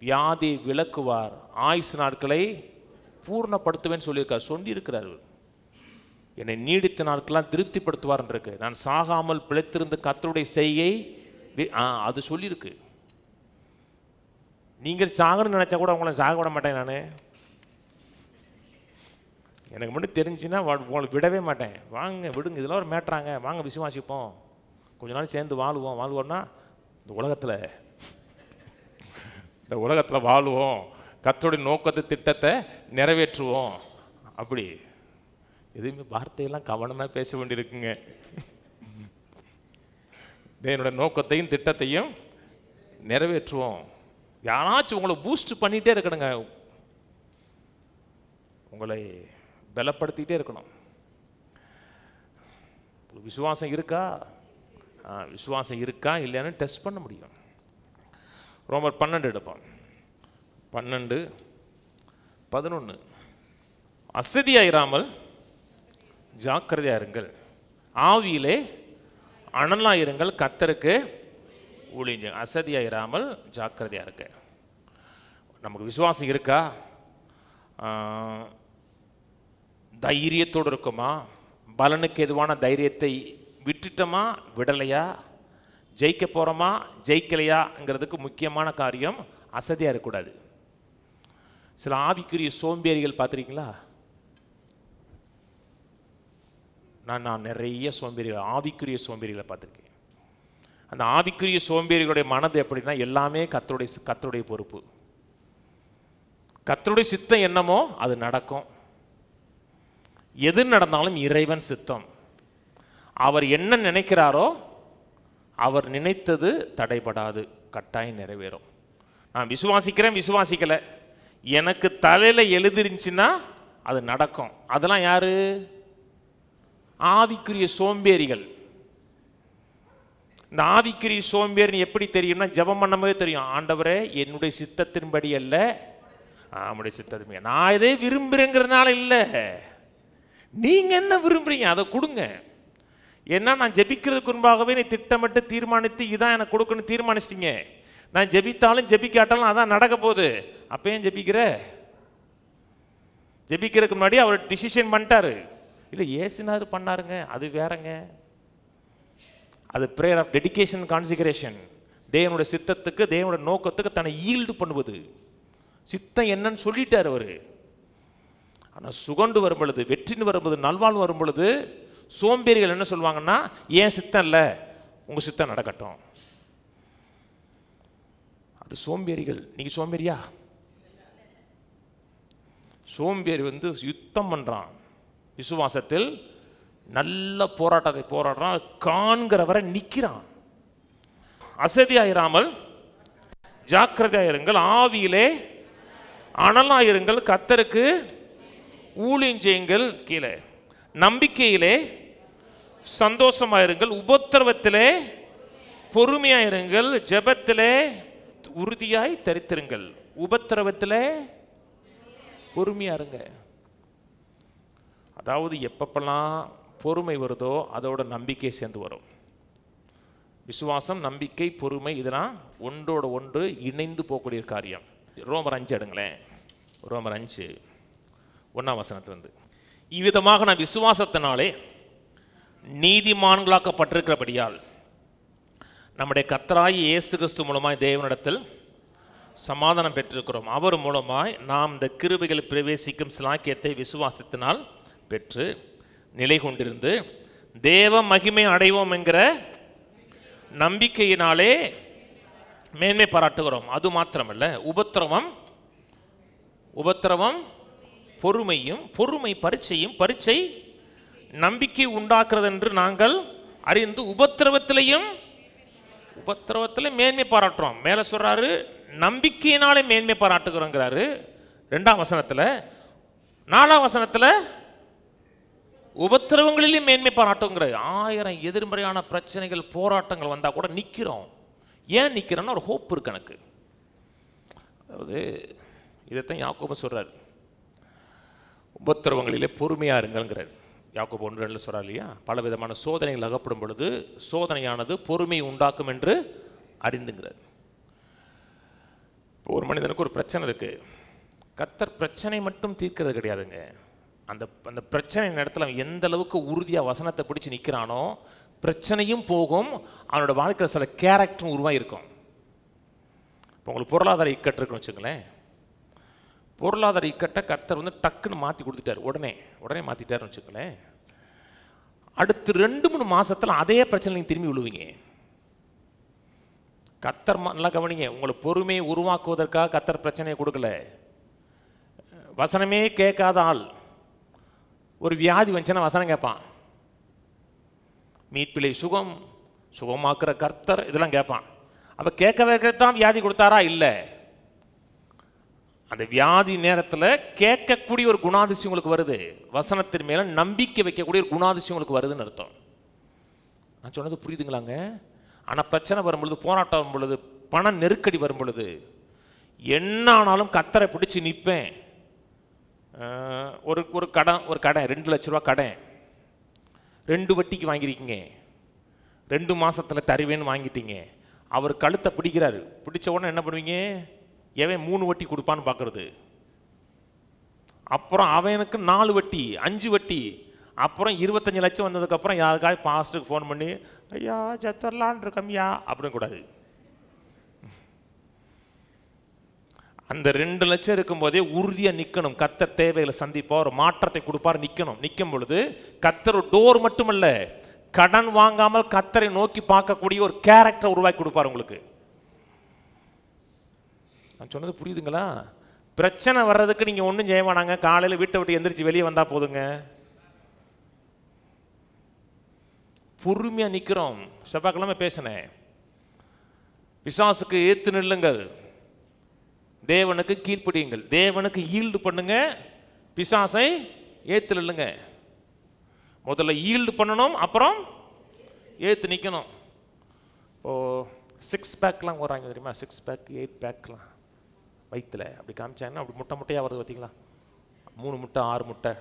வியாதி விலக்குவார், ஆயுசு நாட்களை பூர்ணப்படுத்துவேன்னு சொல்லியிருக்கார். சொல்லியிருக்கிறார். என்னை நீடித்த நாட்கள்லாம் திருப்திப்படுத்துவார் இருக்கு. நான் சாகாமல் பிழைத்திருந்த கர்த்தருடைய செய்கை அது சொல்லியிருக்கு. நீங்கள் சாகணும்னு நினச்சா கூட உங்களை சாக விட மாட்டேன். நான் எனக்கு மட்டும் தெரிஞ்சுன்னா உங்களை விடவே மாட்டேன். வாங்க விடுங்க, இதெல்லாம் ஒரு மேட்ராங்க, வாங்க விசுவாசிப்போம், கொஞ்ச நாள் சேர்ந்து வாழ்வோம்னா இந்த உலகத்தில் வாழ்வோம், கர்த்தருடைய நோக்கத்தை திட்டத்தை நிறைவேற்றுவோம். அப்படி எதுவுமே வார்த்தையெல்லாம் கவனமாக பேச வேண்டியிருக்குங்க. தேவனுடைய நோக்கத்தையும் திட்டத்தையும் நிறைவேற்றுவோம். யாராச்சும் உங்களை பூஸ்ட் பண்ணிகிட்டே இருக்கணுங்க, உங்களை பலப்படுத்திகிட்டே இருக்கணும். விசுவாசம் இருக்கா? விசுவாசம் இருக்கா இல்லைன்னு டெஸ்ட் பண்ண முடியும். ரோமர் 12 எடுப்போம். 12:11. அசதியாயிராமல் ஜாக்கிரதையாயிருங்கள், ஆவியிலே அனலாயிருங்கள், கர்த்தருக்கு ஊழியம். அசதியாயிராமல் ஜாக்கிரதையா இருக்க. நமக்கு விசுவாசம் இருக்கா? தைரியத்தோடு இருக்குமா? பலனுக்கு எதுவான தைரியத்தை விட்டுட்டோமா விடலையா? ஜெயிக்க போகிறோமா ஜெயிக்கலையாங்கிறதுக்கு முக்கியமான காரியம் அசதியாக இருக்கக்கூடாது. சில ஆவிக்குரிய சோம்பேறிகள் பார்த்துருக்கீங்களா? நான் நிறைய சோம்பேறிகள், ஆவிக்குரிய சோம்பேறிகளை பார்த்துருக்கேன். அந்த ஆவிக்குரிய சோம்பேறிகளுடைய மனது எப்படின்னா, எல்லாமே கர்த்தருடைய பொறுப்பு. கர்த்தருடைய சித்தம் என்னமோ அது நடக்கும். எது நடந்தாலும் இறைவன் சித்தம். அவர் என்ன நினைக்கிறாரோ அவர் நினைத்தது தடைபடாது, கட்டாயம் நிறைவேறும். நான் விசுவாசிக்கிறேன், விசுவாசிக்கலை, எனக்கு தலையில் எழுதிருந்துச்சுன்னா அது நடக்கும். அதெல்லாம் யாரு? ஆவிக்குரிய சோம்பேறிகள். இந்த ஆவிக்குரிய சோம்பேறின்னு எப்படி தெரியும்னா, ஜெபம் பண்ணும்போது தெரியும். ஆண்டவரே என்னுடைய சித்தத்தின்படி அல்ல, நம்முடைய சித்தத்தின்படி. நான் இதே விரும்புகிறேங்கிறதுனால இல்லை, நீங்க என்ன விரும்புறீங்க அதை கொடுங்க. ஏன்னா நான் ஜெபிக்கிறதுக்கு முன்பாகவே நீ திட்டமிட்டு தீர்மானித்து இதான் எனக்கு கொடுக்கணும்னு தீர்மானிச்சிட்டீங்க. நான் ஜெபித்தாலும் ஜெபிக்காட்டாலும் அதான் நடக்க போகுது. அப்போ ஏன் ஜெபிக்கிற? ஜெபிக்கிறதுக்கு முன்னாடி அவர் டிசிஷன் பண்ணிட்டாரு. இல்லை ஏசுனாரு பண்ணாருங்க, அது வேறங்க. அது ப்ரேயர் ஆஃப் டெடிகேஷன், கான்சிகரேஷன். தேவனுடைய சித்தத்துக்கு, தேவனுடைய நோக்கத்துக்கு தன்னை ஈல்டு பண்ணுவது. சித்தம் என்னன்னு சொல்லிட்டார் அவர். ஆனால் சுகண்டு வரும் பொழுது, வெற்றின்னு வரும்பொழுது, நல்வாழ்வு வரும் பொழுது சோம்பேறிகள் என்ன சொல்லுவாங்கன்னா, ஏன் சித்தம் இல்லை, உங்க சித்தம் நடக்கட்டும். அது சோம்பேறிகள். நீங்க சோம்பேறியா? சோம்பேறி யுத்தம் பண்றான், விசுவாசத்தில் நல்ல போராட்டத்தை போராடுறான், காண்கிறவரை நிற்கிறான். அசதியாயிராமல் ஜாக்கிரதையாயிருங்கள், ஆவியிலே அனலாயிருங்கள், கர்த்தருக்கு ஊழியம் செய்யுங்கள். கீழே நம்பிக்கையிலே சந்தோஷமாயிருங்கள், உபத்திரவத்திலே பொறுமையாயிருங்கள், ஜெபத்திலே உறுதியாய் தரித்திருங்கள். உபத்திரவத்திலே பொறுமையா இருங்க. அதாவது எப்பப்பெல்லாம் பொறுமை வருதோ அதோட நம்பிக்கை சேர்ந்து வரும். விசுவாசம், நம்பிக்கை, பொறுமை இதெல்லாம் ஒன்றோட ஒன்று இணைந்து போகக்கூடிய காரியம். ரோமர் 5 எடுங்களேன். ரோமர் 5 1ஆம் வசனத்திலிருந்து, இவ்விதமாக நான் விசுவாசத்தினாலே நீதிமான்களாக்கப்பட்டிருக்கிறபடியால் நம்முடைய கர்த்தராகிய இயேசு கிறிஸ்து மூலமாய் தேவனிடத்தில் சமாதானம் பெற்றிருக்கிறோம். அவர் மூலமாய் நாம் இந்த கிருபைகள் பிரவேசிக்கும் சிலாக்கியத்தை விசுவாசத்தினால் பெற்று நிலை கொண்டிருந்து தேவ மகிமை அடைவோம் என்கிற நம்பிக்கையினாலே மேன்மை பாராட்டுகிறோம். அது மாத்திரமல்ல, உபத்திரவம் பொறுமையும், பொறுமை பரீட்சையும், பரீட்சை நம்பிக்கை உண்டாக்குறது என்று நாங்கள் அறிந்து உபத்திரவத்திலையும் மேன்மை பாராட்டுறோம். மேல சொல்றாரு நம்பிக்கையினாலே மேன்மை பாராட்டுகிறோங்கிறாரு 2ஆம் வசனத்துல. 4ஆம் வசனத்துல உபத்திரவங்களிலும் மேன்மை பாராட்டுங்கிற. 1000 எதிர்மறையான பிரச்சனைகள், போராட்டங்கள் வந்தா கூட நிக்கிறோம். ஏன் நிக்கிறோம்னா ஒரு ஹோப் இருக்கு எனக்கு. அதாவது இதைத்தான் யாக்கோபு சொல்றாரு, உபத்திரவங்களிலே பொறுமையா இருங்கள்ங்கிறார். யாக்கோபு 1:2 சொல்றார் இல்லையா, பல விதமான சோதனைகள் அகப்படும் பொழுது சோதனையானது பொறுமை உண்டாக்கும் என்று அறிந்துங்கிறார். இப்போ ஒரு மனிதனுக்கு ஒரு பிரச்சனை இருக்கு, கர்த்தர் பிரச்சனை மட்டும் தீர்க்கிறது கிடையாதுங்க. அந்த பிரச்சனை நேரத்தில் அவன் எந்த அளவுக்கு உறுதியாக வசனத்தை பிடிச்சி நிற்கிறானோ பிரச்சனையும் போகும், அவனோட வாழ்க்கையில் சில கேரக்டரும் உருவாயிருக்கும். இப்போ உங்களுக்கு பொருளாதார இக்கட்டு இருக்குன்னு வச்சுங்களேன். பொருளாதார இக்கட்டை கர்த்தர் டக்குன்னு மாற்றி கொடுத்துட்டார், உடனே மாற்றிட்டாருன்னு வச்சுங்களேன். அடுத்து 2-3 மாதத்தில் அதே பிரச்சனை நீங்கள் திரும்பி விழுவீங்க. கர்த்தர் நல்லா கவனிங்க, உங்களை பொறுமையை உருவாக்குவதற்காக கர்த்தர் பிரச்சனையை கொடுக்கல. வசனமே கேட்காத ஆள் ஒரு வியாதி வந்துச்சுன்னா வசனம் கேட்பான். மீட்பிலை சுகமாக்குற கர்த்தர் இதெல்லாம் கேட்பான். அப்போ கேட்க வைக்கத்தான் வியாதி கொடுத்தாரா? இல்லை. அந்த வியாதி நேரத்தில் கேட்கக்கூடிய ஒரு குணாதிசயம் உங்களுக்கு வருது, வசனத்தின் மேல நம்பிக்கை வைக்கக்கூடிய ஒரு குணாதிசயம் உங்களுக்கு வருதுன்னு அர்த்தம். நான் சொன்னது புரியுதுங்களாங்க? ஆனால் பிரச்சனை வரும் பொழுது, போராட்டம் வரும் பொழுது, பண நெருக்கடி வரும் பொழுது என்ன ஆனாலும் கர்த்தரை பிடிச்சி நிற்பேன். ஒரு கடன் 2 லட்ச ரூபா கடன் 2 வட்டிக்கு வாங்கியிருக்கீங்க, 2 மாசத்தில் தருவேன்னு வாங்கிட்டீங்க. அவர் கழுத்தை பிடிக்கிறாரு, பிடிச்ச உடனே என்ன பண்ணுவீங்க? எவன் 3 வட்டி கொடுப்பான்னு பார்க்கறது. அப்புறம் அவனுக்கு 4 வட்டி 5 வட்டி, அப்புறம் 25 லட்சம் வந்ததுக்கப்புறம் யாருக்காவது பாஸ்டருக்கு ஃபோன் பண்ணி ஐயா செத்தரலான் இருக்கம்யா அப்படின்னு கூடாது. அந்த 2 லட்சம் இருக்கும்போதே உறுதியாக நிற்கணும். கர்த்தர் தேவைகளை சந்திப்பார், ஒரு மாற்றத்தை கொடுப்பார், நிற்கணும். நிற்கும் பொழுது கர்த்தர் ஒரு டோர் மட்டுமல்ல, கடன் வாங்காமல் கர்த்தரை நோக்கி பார்க்கக்கூடிய ஒரு கேரக்டரை உருவாக்கி கொடுப்பார் உங்களுக்கு. நான் சொன்னது புரியுதுங்களா? பிரச்சனை வர்றதுக்கு நீங்கள் ஒன்றும் செய்ய வேணாங்க, காலையில் வீட்டை விட்டு எந்திரிச்சு வெளியே வந்தால் போதுங்க. பொறுமையாக நிற்கிறோம். செவ்வாய்க்கிழமை பேசினேன், பிசாசுக்கு ஏத்து நில்லுங்கள், தேவனுக்கு கீழ்ப்படியுங்கள். தேவனுக்கு ஈல்டு பண்ணுங்க, பிசாசை ஏத்து நில்லுங்க. முதல்ல ஈல்டு பண்ணணும், அப்புறம் ஏத்து நிற்கணும். இப்போது 6 பேக்லாம் வராங்க தெரியுமா? 6 பேக் 8 பேக்லாம் வயிற்றுல அப்படி காமிச்சாங்கன்னா அப்படி முட்டை முட்டையாக வருது பார்த்தீங்களா? 3 முட்டை 6 முட்டை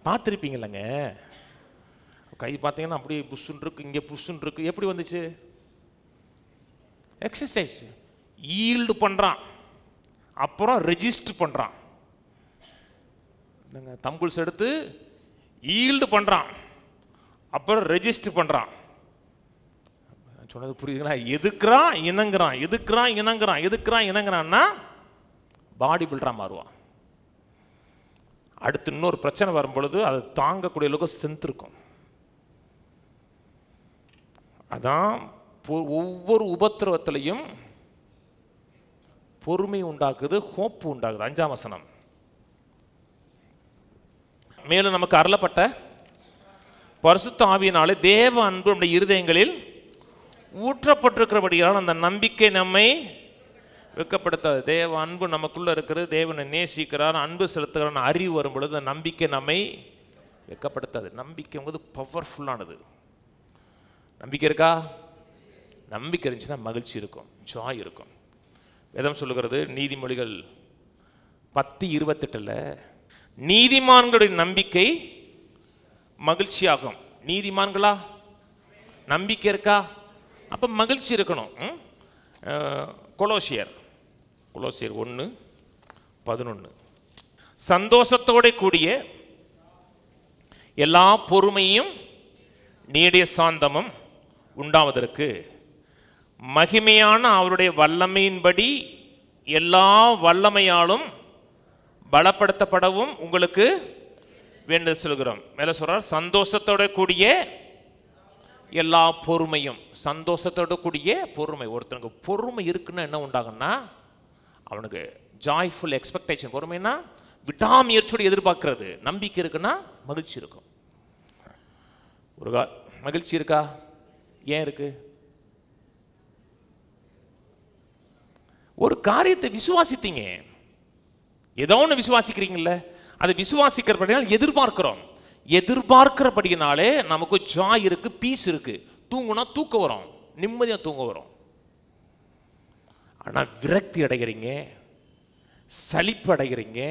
பார்த்துருப்பீங்களங்க. கை பார்த்தீங்கன்னா அப்படியே புஷ்ஷுன்னு இருக்கு, இங்கே புஷ்ஷுன்னு இருக்கு. எப்படி வந்துச்சு? எக்ஸசைஸ். ஈல்டு பண்ணுறான், அப்புறம் ரெஜிஸ்டர் பண்ணுறான். நாங்கள் தம்புல்ஸ் எடுத்து ஈல்டு பண்ணுறான், அப்புறம் ரெஜிஸ்டர் பண்ணுறான். சொன்னது புரியுதுங்களா? எதுக்குறான் இணங்குறான், எதுக்குறான் இணங்குறான், எதுக்குறான் இணங்குறான்னா பாடி பில்டராக மாறுவான். அடுத்து இன்னொரு பிரச்சனை வரும்பொழுது அது தாங்கக்கூடிய அளவுக்கு ஸ்ட்ரென்த் இருக்கும். அதான் ஒவ்வொரு உபத்திரவத்திலையும் பொறுமை உண்டாக்குது, ஹோப் உண்டாகுது. 5ஆம் வசனம். மேலும் நமக்கு அருளப்பட்ட பரிசுத்த ஆவியினாலே தேவ அன்பு நம்முடைய இருதயங்களில் ஊற்றப்பட்டிருக்கிறபடியால் அந்த நம்பிக்கை நம்மை வெட்கப்படுத்தாது. தேவ அன்பு நமக்குள்ள இருக்கிறது, தேவனை நேசிக்கிறார், அன்பு செலுத்துகிறான் அறிவு வரும் பொழுது அந்த நம்பிக்கை நம்மை வெட்கப்படுத்தாது. நம்பிக்கைங்கிறது பவர்ஃபுல்லானது. நம்பிக்கை இருக்கா? நம்பிக்கை இருந்துச்சுன்னா மகிழ்ச்சி இருக்கும், ஜாய் இருக்கும். வேதம் சொல்லுகிறது நீதிமொழிகள் 10:28 நீதிமான்களுடைய நம்பிக்கை மகிழ்ச்சியாகும். நீதிமான்களா? நம்பிக்கை இருக்கா? அப்ப மகிழ்ச்சி இருக்கணும். கொலோசியர் 1:11 சந்தோஷத்தோட கூடிய எல்லா பொறுமையும் நீடிய சாந்தமும் உண்டாவதற்கு மகிமையான அவருடைய வல்லமையின்படி எல்லா வல்லமையாலும் பலப்படுத்தப்படவும் உங்களுக்கு வேண்டுதல் சொல்கிறோம். மேல சொல்றார் சந்தோஷத்தோட கூடிய எல்லா பொறுமையும். சந்தோஷத்தோட கூடிய பொறுமை. ஒருத்தனுக்கு பொறுமை இருக்குன்னா என்ன உண்டாகும்னா அவனுக்கு ஜாய்ஃபுல் எக்ஸ்பெக்டேஷன். பொறுமைன்னா விடாமுயற்சியோடு எதிர்பார்க்கிறது. நம்பிக்கை இருக்குன்னா மகிழ்ச்சி இருக்கும். ஒரு மகிழ்ச்சி இருக்கா? ஏன் இருக்கு? ஒரு காரியத்தை விசுவாசித்தீங்க, ஏதோ ஒன்று விசுவாசிக்கிறீங்கல்ல, அதை விசுவாசிக்கிறபடியால் எதிர்பார்க்கிறோம். எதிர்பார்க்கிறபடியினாலே நமக்கு ஜாய் இருக்கு, பீஸ் இருக்கு. தூங்குனா தூக்கம் வரும், நிம்மதியாக தூங்க வரும். ஆனால் விரக்தி அடைகிறீங்க, சலிப்பு அடைகிறீங்க.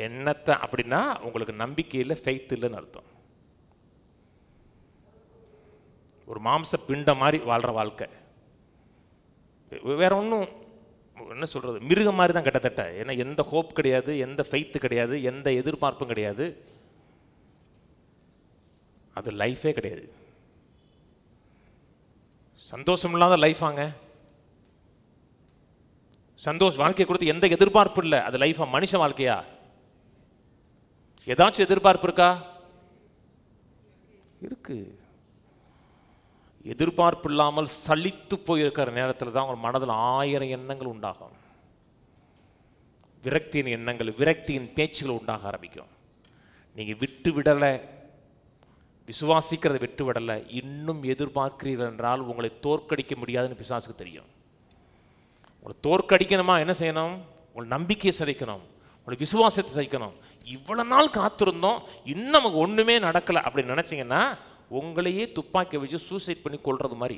என்னத்தை அப்படின்னா உங்களுக்கு நம்பிக்கை இல்லை, ஃபெய்த் இல்லைன்னு அர்த்தம். ஒரு மாம்ச பிண்ட மாதிரி வாழ்கிற வாழ்க்கை. வேற ஒன்றும் என்ன சொல்கிறது, மிருகம் மாதிரி தான் கிட்டத்தட்ட. ஏன்னா எந்த ஹோப் கிடையாது, எந்த ஃபெய்த்து கிடையாது, எந்த எதிர்பார்ப்பும் கிடையாது. அது லைஃபே கிடையாது. சந்தோஷம் இல்லாத லைஃபாங்க. வாழ்க்கையை கொடுத்து எந்த எதிர்பார்ப்பு இல்லை, அது லைஃபா? மனுஷ வாழ்க்கையா? ஏதாச்சும் எதிர்பார்ப்பு இருக்கா? இருக்கு. எதிர்பார்ப்பு இல்லாமல் சலித்து போயிருக்கிற நேரத்தில் தான் உங்கள் மனதில் 1000 எண்ணங்கள் உண்டாகும். விரக்தியின் எண்ணங்கள், விரக்தியின் பேச்சுகள் உண்டாக ஆரம்பிக்கும். நீங்கள் விட்டு விடலை, விசுவாசிக்கிறத விட்டு விடலை, இன்னும் எதிர்பார்க்கிறீர்கள் என்றால் உங்களை தோற்கடிக்க முடியாதுன்னு பிசாசுக்கு தெரியும். உங்களை தோற்கடிக்கணுமா என்ன செய்யணும்? உங்கள் நம்பிக்கையை சிதைக்கணும், உங்களுடைய விசுவாசத்தை சிதைக்கணும். இவ்வளவு நாள் காத்திருந்தோம், இன்னும் நமக்கு ஒன்றுமே நடக்கலை அப்படின்னு நினச்சிங்கன்னா உங்களையே துப்பாக்கி வச்சு சூசைட் பண்ணி கொள்வது மாதிரி.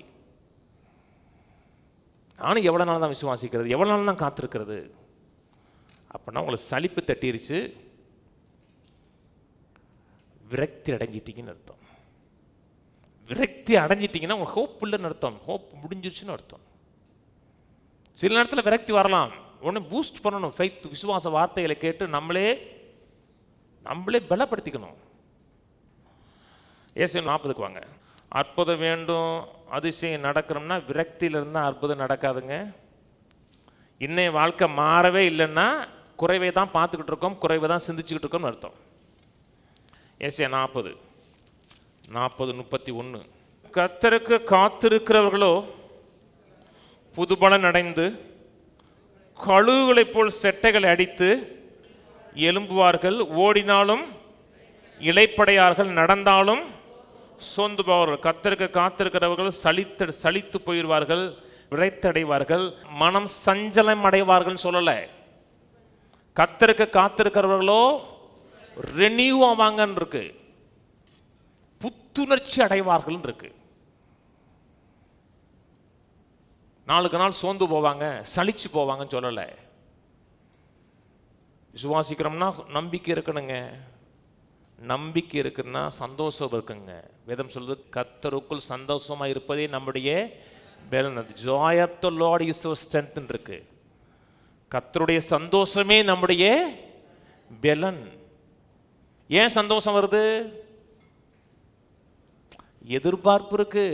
நானும் எவ்வளோ நாள் தான் விசுவாசிக்கிறது, எவ்வளோ நாள் தான் காத்திருக்கிறது? அப்படின்னா உங்களை சலிப்பு தட்டிருச்சு, விரக்தி அடைஞ்சிட்டிங்கன்னு அர்த்தம். விரக்தி அடைஞ்சிட்டிங்கன்னா உங்களுக்கு ஹோப் இல்லைன்னு அர்த்தம், ஹோப் முடிஞ்சிருச்சுன்னு அர்த்தம். சில நேரத்தில் விரக்தி வரலாம், உடனே பூஸ்ட் பண்ணணும். ஃபெய்த், விசுவாச வார்த்தைகளை கேட்டு நம்மளே பலப்படுத்திக்கணும். ஏசாயா 40 வாங்க. அற்புதம் வேண்டும், அதிசயம் நடக்கணும்னா விரக்தியில் இருந்தால் அற்புதம் நடக்காதுங்க. இன்னைய வாழ்க்கை மாறவே இல்லைன்னா குறைவை தான் பார்த்துக்கிட்டு இருக்கோம், குறைவை தான் சிந்திச்சுக்கிட்டு இருக்கோம்னு அர்த்தம். ஏசாயா 40:31 கர்த்தருக்கு காத்திருக்கிறவர்களோ புதுபலன் அடைந்து கழுகுகளைப் போல் செட்டைகளை அடித்து எழும்புவார்கள். ஓடினாலும் இளைப்படையார்கள், நடந்தாலும் சோர்ந்து போவார்கள். கர்த்தருக்கு காத்திருக்கிறவர்கள் சலித்து போயிடுவார்கள், விரைத்தடைவார்கள், மனம் சஞ்சலம் அடைவார்கள் சொல்லலை. கர்த்தருக்கு காத்திருக்கிறவர்களோ ரெனியூ ஆவாங்கன்னு இருக்கு, புத்துணர்ச்சி அடைவார்கள் இருக்கு. நாளுக்கு நாள் சோர்ந்து போவாங்க, சலிச்சு போவாங்கன்னு சொல்லலை. விசுவாசிக்கிறோம்னா நம்பிக்கை இருக்கணுங்க. நம்பிக்கை இருக்குன்னா சந்தோஷம் இருக்குங்க. வேதம் சொல்லுது, கர்த்தருக்குள் சந்தோஷமா இருப்பதே நம்முடைய பலன். joy of the Lord is our strength இருக்கு. கர்த்தருடைய சந்தோஷமே நம்முடைய பலன். ஏன் சந்தோஷம் வருது? எதிர்பார்ப்பு இருக்கு.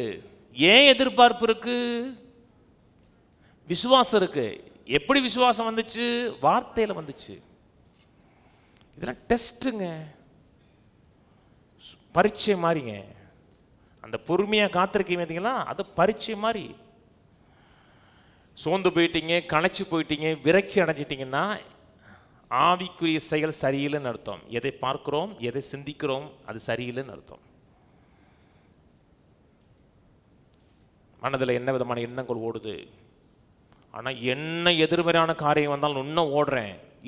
ஏன் எதிர்பார்ப்பு இருக்கு? விசுவாசம் இருக்கு. எப்படி விசுவாசம் வந்துச்சு? வார்த்தையில வந்துச்சு. இதெல்லாம் டெஸ்ட்டுங்க, பரீட்சை மாதிரிங்க. அந்த பொறுமையாக காத்திருக்கீங்க பார்த்தீங்களா, அது பரீட்சை மாதிரி. சோர்ந்து போயிட்டீங்க, களைச்சு போயிட்டீங்க, விரக்தி அடைஞ்சிட்டிங்கன்னா ஆவிக்குரிய செயல் சரியில்லைன்னு அர்த்தம். எதை பார்க்கிறோம், எதை சிந்திக்கிறோம், அது சரியில்லைன்னு அர்த்தம். மனதில் என்ன விதமான எண்ணங்கள் ஓடுது? ஆனால் என்ன எதிர்மறையான காரியம் வந்தாலும்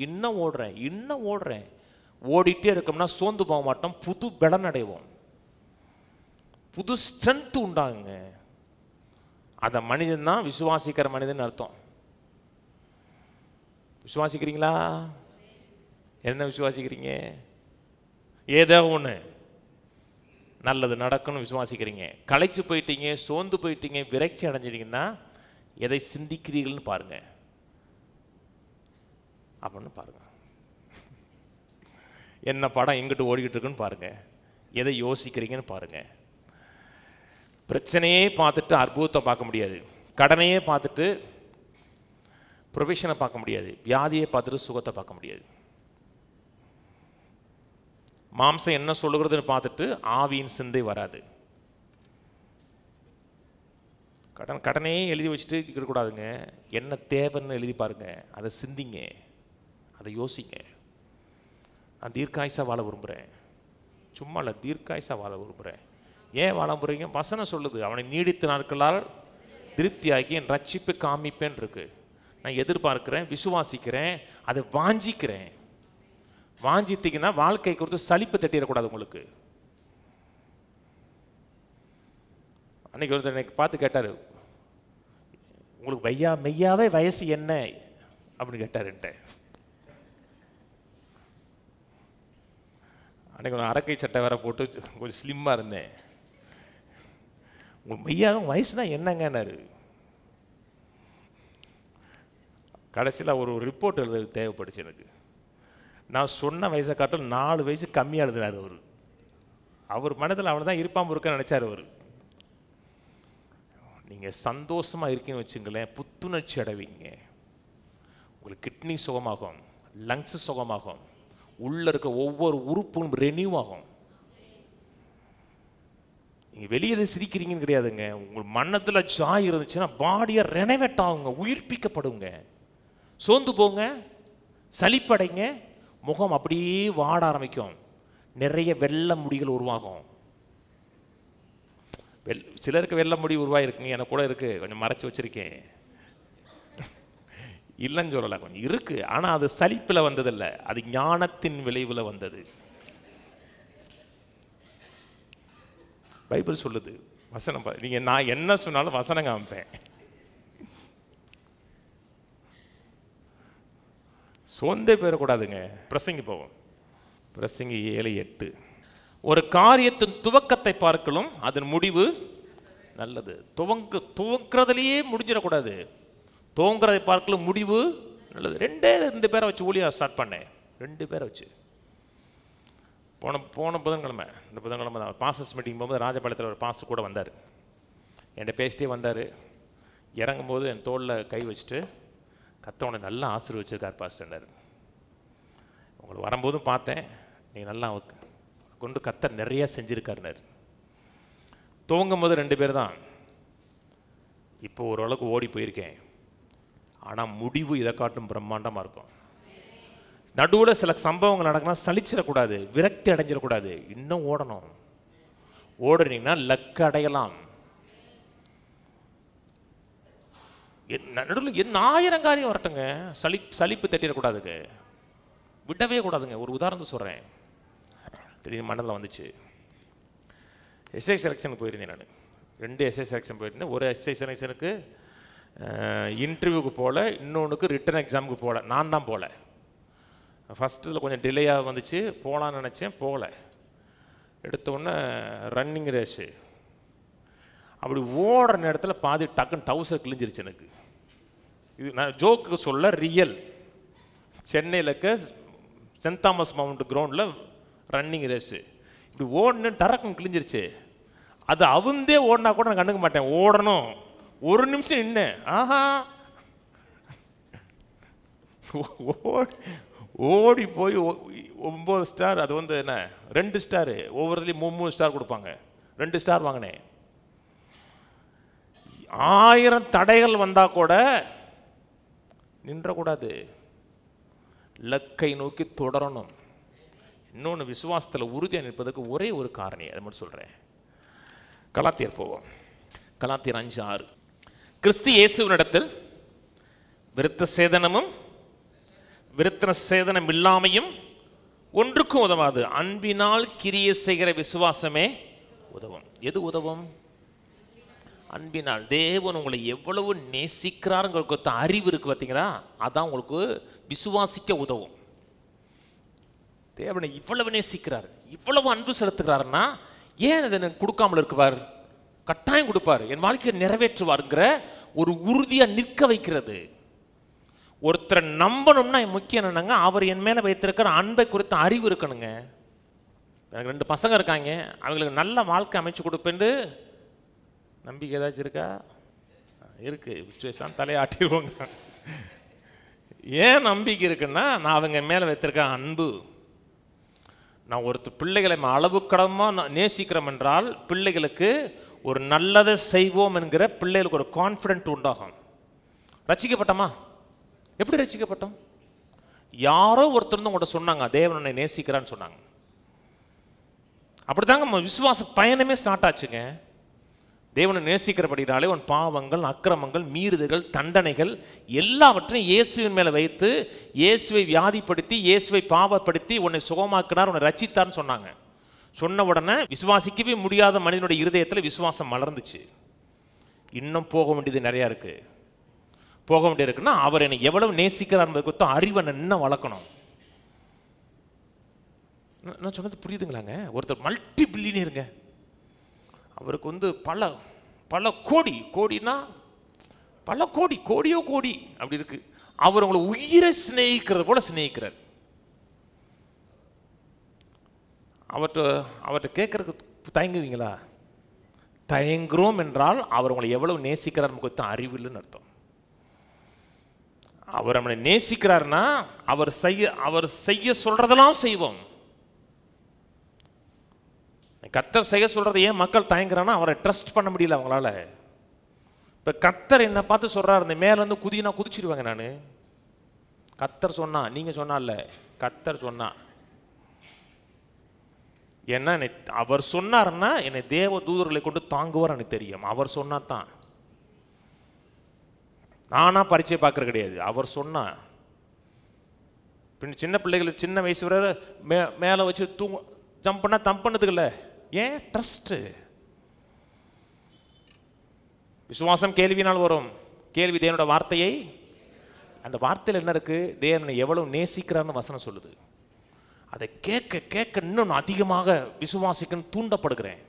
இன்னும் ஓடுறேன். ஓடிட்டே இருக்கோம்னா சோர்ந்து போக மாட்டோம், புது பலன் அடைவோம், புது ஸ்ட்ரென்த் உண்டாகுங்க. அந்த மனிதன் தான் விசுவாசிக்கிற மனிதன் அர்த்தம். விசுவாசிக்கிறீங்களா? என்ன விசுவாசிக்கிறீங்க? ஏதோ ஒன்று நல்லது நடக்கணும் விசுவாசிக்கிறீங்க. களைச்சு போயிட்டீங்க, சோர்ந்து போயிட்டீங்க, விரக்தி அடைஞ்சிட்டீங்கன்னா எதை சிந்திக்கிறீர்கள்னு பாருங்க. அப்படின்னு பாருங்க. என்ன படம் எங்கிட்டு ஓடிக்கிட்டு இருக்குன்னு பாருங்க. எதை யோசிக்கிறீங்கன்னு பாருங்க. பிரச்சனையே பார்த்துட்டு அற்புதத்தை பார்க்க முடியாது. கடனையே பார்த்துட்டு ப்ரொஃபஷனை பார்க்க முடியாது. வியாதியை பார்த்துட்டு சுகத்தை பார்க்க முடியாது. மாம்சம் என்ன சொல்லுகிறதுன்னு பார்த்துட்டு ஆவியின் சிந்தை வராது. கடனே எழுதி வச்சுட்டு இருக்கக்கூடாதுங்க. என்ன தேவைன்னு எழுதி பாருங்க, அதை சிந்திங்க, அதை யோசிங்க. நான் தீர்க்காயுசா வாழ விரும்புகிறேன். சும்மா இல்லை, தீர்க்காயுசா வாழ விரும்புகிறேன். ஏன் வாழ விரும்புகிறீங்க? வசனம் சொல்லுது, அவனை நீடித்த நாட்களால் திருப்தியாக்கி என் ரட்சிப்பு காமிப்பேன் இருக்கு. நான் எதிர்பார்க்கிறேன், விசுவாசிக்கிறேன், அதை வாஞ்சிக்கிறேன். வாஞ்சித்தீங்கன்னா வாழ்க்கை குறித்து சலிப்பு தட்டிடக்கூடாது உங்களுக்கு. அன்னைக்கு ஒருத்தர் எனக்கு பார்த்து கேட்டார், உங்களுக்கு மெய்யாவே வயசு என்ன அப்படின்னு கேட்டாருன்ட்டு. அன்றைக்கி ஒரு அரக்கை சட்டை வேற போட்டு கொஞ்சம் ஸ்லிம்மாக இருந்தேன். உங்களுக்கு மெய்யாக வயசுனா என்னங்கன்னாரு. கடைசியில் ஒரு ரிப்போர்ட் எழுத தேவைப்படுச்சு எனக்கு. நான் சொன்ன வயசை காட்டிலும் 4 வயசு கம்மியாக எழுதினார் அவர் மனதில் அவனை தான் இருப்பாமல் இருக்க நினச்சார் அவர். நீங்கள் சந்தோஷமாக இருக்கீங்கன்னு வச்சுங்களேன், புத்துணர்ச்சி அடைவீங்க. உங்களுக்கு கிட்னி சுகமாகும், லங்ஸ் சுகமாகும், உள்ள இருக்க ஒவ்வொரு உறுப்பும் ரெனியூ ஆகும். நீங்கள் வெளியே சிரிக்கிறீங்கன்னு கிடையாதுங்க, உங்கள் மனத்தில் ஜாய் இருந்துச்சுன்னா பாடியை ரெனவேட் ஆகுங்க, உயிர்ப்பிக்கப்படுங்க. சோர்ந்து போங்க, சலிப்படைங்க, முகம் அப்படியே வாட ஆரம்பிக்கும், நிறைய வெள்ளை முடிகள் உருவாகும். சிலருக்கு வெள்ளை முடி உருவாயிருக்குங்க, எனக்கு கூட இருக்குது, கொஞ்சம் மறைச்சி வச்சுருக்கேன். இல்லைன்னு சொல்லலை, கொஞ்சம் இருக்குது. ஆனால் அது சலிப்பில் வந்ததில்லை, அது ஞானத்தின் விளைவில் வந்தது. பைபிள் சொல்லுது, வசனம். நீங்கள் நான் என்ன சொன்னாலும் வசனம் காமிப்பேன். சொந்தே போயிடக்கூடாதுங்க. பிரசங்கி போவோம். பிரசங்கி 7:8. ஒரு காரியத்தின் துவக்கத்தை பார்க்கலும் அதன் முடிவு நல்லது. துவங்கிறதுலையே முடிஞ்சிடக்கூடாது. துவங்கிறதை பார்க்கலும் முடிவு நல்லது. 2 பேரை வச்சு ஊழியா ஸ்டார்ட் பண்ணேன். 2 பேரை வச்சு போன புதன்கிழமை, இந்த புதன்கிழமை தான் பாஸ்டர்ஸ் மீட்டிங் போகும்போது ராஜபாளையத்தில் ஒரு பாஸ்டர் கூட வந்தார். என்கிட்ட பேசிட்டே வந்தார். இறங்கும்போது என் தோளில் கை வச்சுட்டு, கர்த்தர் நல்லா ஆசீர்வதிச்சிருக்கார் பாஸ்டர்னார். உங்களுக்கு வரும்போதும் பார்த்தேன், நீங்கள் நல்லா கொண்டு கர்த்தர் நிறையா செஞ்சுருக்காருனார். துவங்கும் போது 2 பேர் தான். இப்போ ஓரளவுக்கு ஓடி போயிருக்கேன். ஆனால் முடிவு இதை காட்டும் பிரம்மாண்டமாக இருக்கும். நடுவில் சில சம்பவங்கள் நடக்கணும், சலிச்சிடக்கூடாது, விரக்தி அடைஞ்சிடக்கூடாது, இன்னும் ஓடணும். ஓடுறீங்கன்னா லக்கு அடையலாம். நடுவில் 1000 காரியம் வரட்டுங்க, சலிப்பு தட்டிடக்கூடாதுங்க, விடவே கூடாதுங்க. ஒரு உதாரணத்தை சொல்கிறேன், திடீர்னு மனதில் வந்துச்சு. எஸ்ஐ செலெக்ஷனுக்கு போயிருந்தேன் நான். 2 எஸ்ஐ செலெக்ஷன் போயிருந்தேன். ஒரு எஸ்ஐ செலெக்ஷனுக்கு இன்டர்வியூக்கு போகல, இன்னொன்றுக்கு ரிட்டன் எக்ஸாமுக்கு போகல. நான் தான் போகல. ஃபஸ்ட்டில் கொஞ்சம் டிலேயாக வந்துச்சு, போகலான்னு நினச்சேன், போகல. எடுத்தோடனே ரன்னிங் ரேஸு. அப்படி ஓடுற நேரத்தில் பாதி டக்குன்னு டவுசர் கிழிஞ்சிருச்சு எனக்கு. இது நான் ஜோக்கு சொல்ல, ரியல். சென்னையில் இருக்க சென்ட் தாமஸ் மவுண்ட் கிரவுண்டில் ரன்னிங் ரேஸு. இப்படி ஓடணுன்னு டரக்குன்னு கிழிஞ்சிருச்சு. அது அவந்தே ஓடினா கூட நான் கண்டுக்க மாட்டேன். ஓடணும், ஒரு நிமிஷம் நின்று ஆஹா ஓடி போய் 9 ஸ்டார். அது வந்து என்ன 2 ஸ்டாரு, ஒவ்வொருத்துலேயும் 3 ஸ்டார் கொடுப்பாங்க. 2 ஸ்டார் வாங்கினேன். 1000 தடைகள் வந்தால் கூட நின்றக்கூடாது, லக்கை நோக்கி தொடரணும். இன்னொன்று, விசுவாசத்தில் உறுதியாக நிற்பதற்கு ஒரே ஒரு காரணி, அதை மட்டும் சொல்கிறேன். கலாத்தியர் போவோம். கலாத்தியர் 5:6. கிறிஸ்து இயேசுவினிடத்தில் விருத்த சேதனமும் விருத்தன சேதனம் இல்லாமையும் ஒன்றுக்கும் உதவாது. அன்பினால் கிரியை செய்கிற விசுவாசமே உதவும். எது உதவும்? அன்பினால். தேவன் உங்களை எவ்வளவு நேசிக்கிறாருங்கிறது அறிவு இருக்கு பார்த்தீங்களா, அதான் உங்களுக்கு விசுவாசிக்க உதவும். தேவனை இவ்வளவு நேசிக்கிறார், இவ்வளவு அன்பு செலுத்துகிறாருன்னா ஏன் அதை கொடுக்காமல் இருக்குவார்? கட்டாயம் கொடுப்பார், என் வாழ்க்கையை நிறைவேற்றுவாருங்கிற ஒரு உறுதியாக நிற்க வைக்கிறது. ஒருத்தரை நம்பணும்னா முக்கியம் என்னங்க, அவர் என் மேலே வைத்திருக்கிற அன்பை குறித்த அறிவு இருக்கணுங்க. எனக்கு 2 பசங்க இருக்காங்க, அவங்களுக்கு நல்ல வாழ்க்கை அமைச்சு கொடுப்பேன்னு நம்பிக்கை ஏதாச்சும் இருக்கா? இருக்கு. விசுவாசம் தலையாட்டிடுவோங்க. ஏன் நம்பிக்கை இருக்குன்னா, நான் அவங்க மேலே வைத்திருக்க அன்பு. நான் ஒருத்தர் பிள்ளைகளை அளவு கடமாக நேசிக்கிறோம் என்றால், பிள்ளைகளுக்கு ஒரு நல்லதை செய்வோம் என்கிற பிள்ளைகளுக்கு ஒரு கான்ஃபிடென்ட் உண்டாகும். ரட்சிக்கப்பட்டோமா? எப்படி ரட்சிக்கப்பட்டோம்? யாரோ ஒருத்தர் உங்கள்கிட்ட சொன்னாங்க, தேவனை நேசிக்கிறான்னு சொன்னாங்க. அப்படித்தாங்க நம்ம விசுவாச பயணமே ஸ்டார்ட் ஆச்சுங்க. தேவனை நேசிக்கிறபடினாலே உன் பாவங்கள், அக்கிரமங்கள், மீறுதல்கள், தண்டனைகள் எல்லாவற்றையும் இயேசுவின் மேலே வைத்து, இயேசுவை வியாதிப்படுத்தி, இயேசுவை பாவப்படுத்தி உன்னை சுகமாக்கினார், உன்னை ரட்சித்தார்னு சொன்னாங்க. சொன்ன உடனே விசுவாசிக்கவே முடியாத மனிதனுடைய இருதயத்தில் விசுவாசம் மலர்ந்துச்சு. இன்னும் போக வேண்டியது நிறையா இருக்கு. போக வேண்டியிருக்குன்னா, அவர் என்னை எவ்வளவு நேசிக்கிறார் என்பதை குறித்த அறிவை இன்னும் வளர்க்கணும். நான் சொன்னது புரியுதுங்களாங்க? ஒருத்தர் மல்டி பில்லியனியருங்க, அவருக்கு வந்து பல கோடி, கோடினா பல கோடி, கோடியோ கோடி அப்படி இருக்கு. அவர் உங்களை உயிரை சிநேகிக்கிறது போல சிநேகிக்கிறார். அவர்கிட்ட கேட்கறதுக்கு தயங்குவீங்களா? தயங்குறோம் என்றால் அவர் உங்களை எவ்வளவு நேசிக்கிறார் குறித்த அறிவு இல்லைன்னு அர்த்தம். அவர் நம்மளை நேசிக்கிறார்னா அவர் செய்ய சொல்றதெல்லாம் செய்வோம். கர்த்தர் செய்ய சொல்றதை ஏன் மக்கள் தயங்குறான்னா, அவரை ட்ரஸ்ட் பண்ண முடியல அவங்களால. இப்ப கர்த்தர் என்ன பார்த்து சொல்றாரு, இந்த மேல இருந்து குதினா குதிச்சிருவாங்க. நான் கர்த்தர் சொன்னா, நீங்க சொன்னா இல்ல, கர்த்தர் சொன்னா. ஏன்னா அவர் சொன்னார்னா என்னை தேவ தூதர்களை கொண்டு தாங்குவார் எனக்கு தெரியும். அவர் சொன்னா தான். நானா பரீட்சை பார்க்கறது கிடையாது, அவர் சொன்னா. பின் சின்ன பிள்ளைகள் சின்ன வயசு வரை மேலே வச்சு ஜம்ப் பண்ணா தம்ப் பண்ணதுக்கு இல்லை. ஏன்? ட்ரஸ்ட். விசுவாசம் கேள்வினால் வரும், கேள்வி தேவனோட வார்த்தையை. அந்த வார்த்தையில் என்ன இருக்கு? தேவனை எவ்வளவு நேசிக்கிறான்னு வசனம் சொல்லுது. அதை கேட்க கேட்க இன்னும் அதிகமாக விசுவாசிக்கன்னு தூண்டப்படுகிறேன்.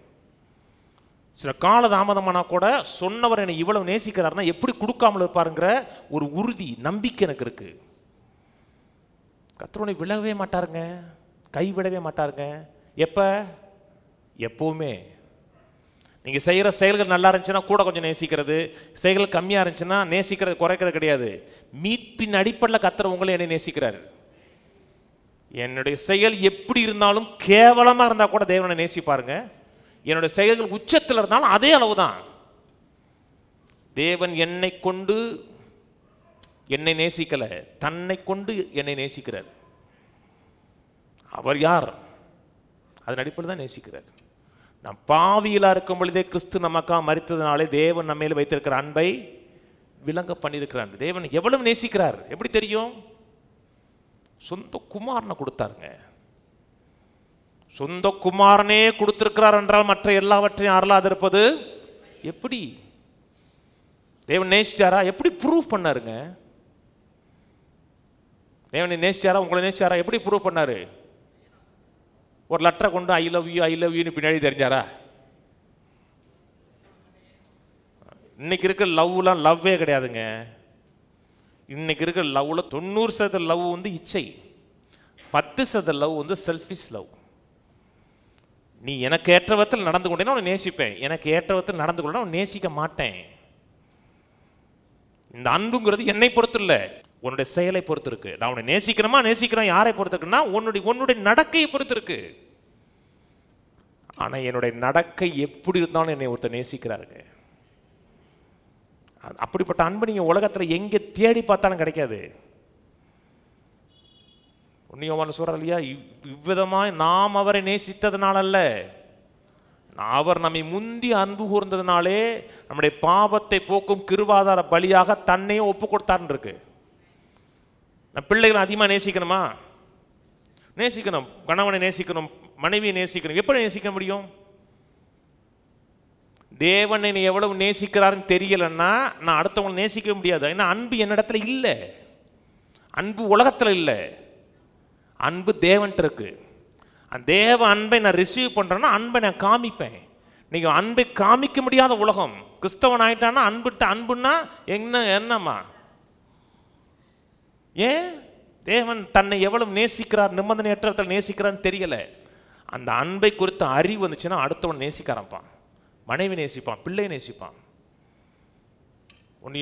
சில கால தாமதமானா கூட சொன்னவர் என்னை இவ்வளவு நேசிக்கிறாருன்னா எப்படி கொடுக்காமல் இருப்பாருங்கிற ஒரு உறுதி, நம்பிக்கை எனக்கு இருக்கு. கர்த்தர் விலகவே மாட்டாருங்க, கைவிடவே மாட்டாருங்க. எப்பவுமே. நீங்க செய்யற செயல்கள் நல்லா இருந்துச்சுன்னா கூட கொஞ்சம் நேசிக்கிறது, செயல்கள் கம்மியா இருந்துச்சுன்னா நேசிக்கிறது குறைக்கிறது கிடையாது. மீட்பின் அடிப்படையில் கர்த்தர் உங்களை என்னை நேசிக்கிறாரு. என்னுடைய செயல் எப்படி இருந்தாலும் கேவலமா இருந்தா கூட தேவனை நேசிப்பாருங்க. என்னுடைய செயல்கள் உச்சத்தில் இருந்தாலும் அதே அளவுதான். தேவன் என்னை கொண்டு என்னை நேசிக்கல, தன்னை கொண்டு என்னை நேசிக்கிறார். அவர் யார்? அதன் அடிப்படையில் தான் நேசிக்கிறார். நம் பாவியிலா இருக்கும் பொழுதே கிறிஸ்து நமக்காக மரித்ததினாலே தேவன் நம்ம மேல் வைத்திருக்கிற அன்பை விளங்க பண்ணியிருக்கிறார். தேவன் எவ்வளவு நேசிக்கிறார் எப்படி தெரியும்? சொந்த குமாரனை கொடுத்தாருங்க. சொந்த குமாரனே கொடுத்திருக்கிறார் என்றால் மற்ற எல்லாவற்றையும் அருளாது இருப்பது எப்படி? தேவன் நேசிச்சாரா? எப்படி ப்ரூவ் பண்ணாருங்க? தேவனை நேசிச்சாரா? உங்களை நேசிச்சாரா? எப்படி ப்ரூவ் பண்ணாரு? ஒரு லெட்டரை கொண்டு I love you I love யூன்னு பின்னாடி தெரிஞ்சாரா? இன்னைக்கு இருக்கிற லவ்லாம் லவ்வே கிடையாதுங்க. இன்னைக்கு இருக்கிற லவ்ல 90% லவ் வந்து இச்சை, 10% லவ் வந்து செல்ஃபிஷ் லவ். நீ எனக்கு ஏற்ற விதத்தில் நடந்து கொண்டேன்னா உன்னை நேசிப்பேன், எனக்கு ஏற்ற விதத்தில் நடந்து கொண்டா உன்னை நேசிக்க மாட்டேன். இந்த அன்புங்கிறது என்னை பொறுத்து இல்லை, உன்னுடைய செயலை பொறுத்து இருக்கு. நான் உன்னை நேசிக்கிறேமா நேசிக்கிறேன் யாரை பொறுத்து இருக்குன்னா உன்னுடைய நடக்கையை பொறுத்து இருக்கு. ஆனா என்னுடைய நடக்கை எப்படி இருந்தாலும் என்னை ஒருத்தர் நேசிக்கிறாருங்க. அப்படிப்பட்ட அன்பு நீங்க உலகத்துல எங்க தேடி பார்த்தாலும் கிடைக்காது. யோவான் சொல்றார் இல்லையா, இவ்விதமாய் நாம் அவரை நேசித்ததுனால அல்ல, அவர் நம்மை முந்தி அன்பு கூர்ந்ததுனாலே நம்முடைய பாவத்தை போக்கும் கிருபாதார பலியாக தன்னையும் ஒப்பு கொடுத்தார்ன்னு இருக்கு. நம்ம பிள்ளைகளை அதிகமாக நேசிக்கணுமா? நேசிக்கணும். கணவனை நேசிக்கணும், மனைவியை நேசிக்கணும். எப்படி நேசிக்க முடியும்? தேவன் என்னை எவ்வளவு நேசிக்கிறாருன்னு தெரியலன்னா நான் அடுத்தவங்களை நேசிக்க முடியாது. ஏன்னா அன்பு என்னிடத்துல இல்லை, அன்பு உலகத்தில் இல்லை, அன்பு தேவன்ட்டு இருக்கு. அந்த தேவ அன்பை நான் ரிசீவ் பண்றேன்னா அன்பை நான் காமிப்பேன். நீங்க அன்பை காமிக்க முடியாத உலகம். கிறிஸ்தவன் ஆயிட்டான்னா அன்புன்னா என்னம்மா? ஏன் தேவன் தன்னை எவ்வளவு நேசிக்கிறார், நிபந்தனையற்றத்தில் நேசிக்கிறான்னு தெரியல. அந்த அன்பை குறித்த அறிவு வந்துச்சுன்னா அடுத்தவன் நேசிக்க ஆரம்பிப்பான். மனைவி நேசிப்பான், பிள்ளை நேசிப்பான்.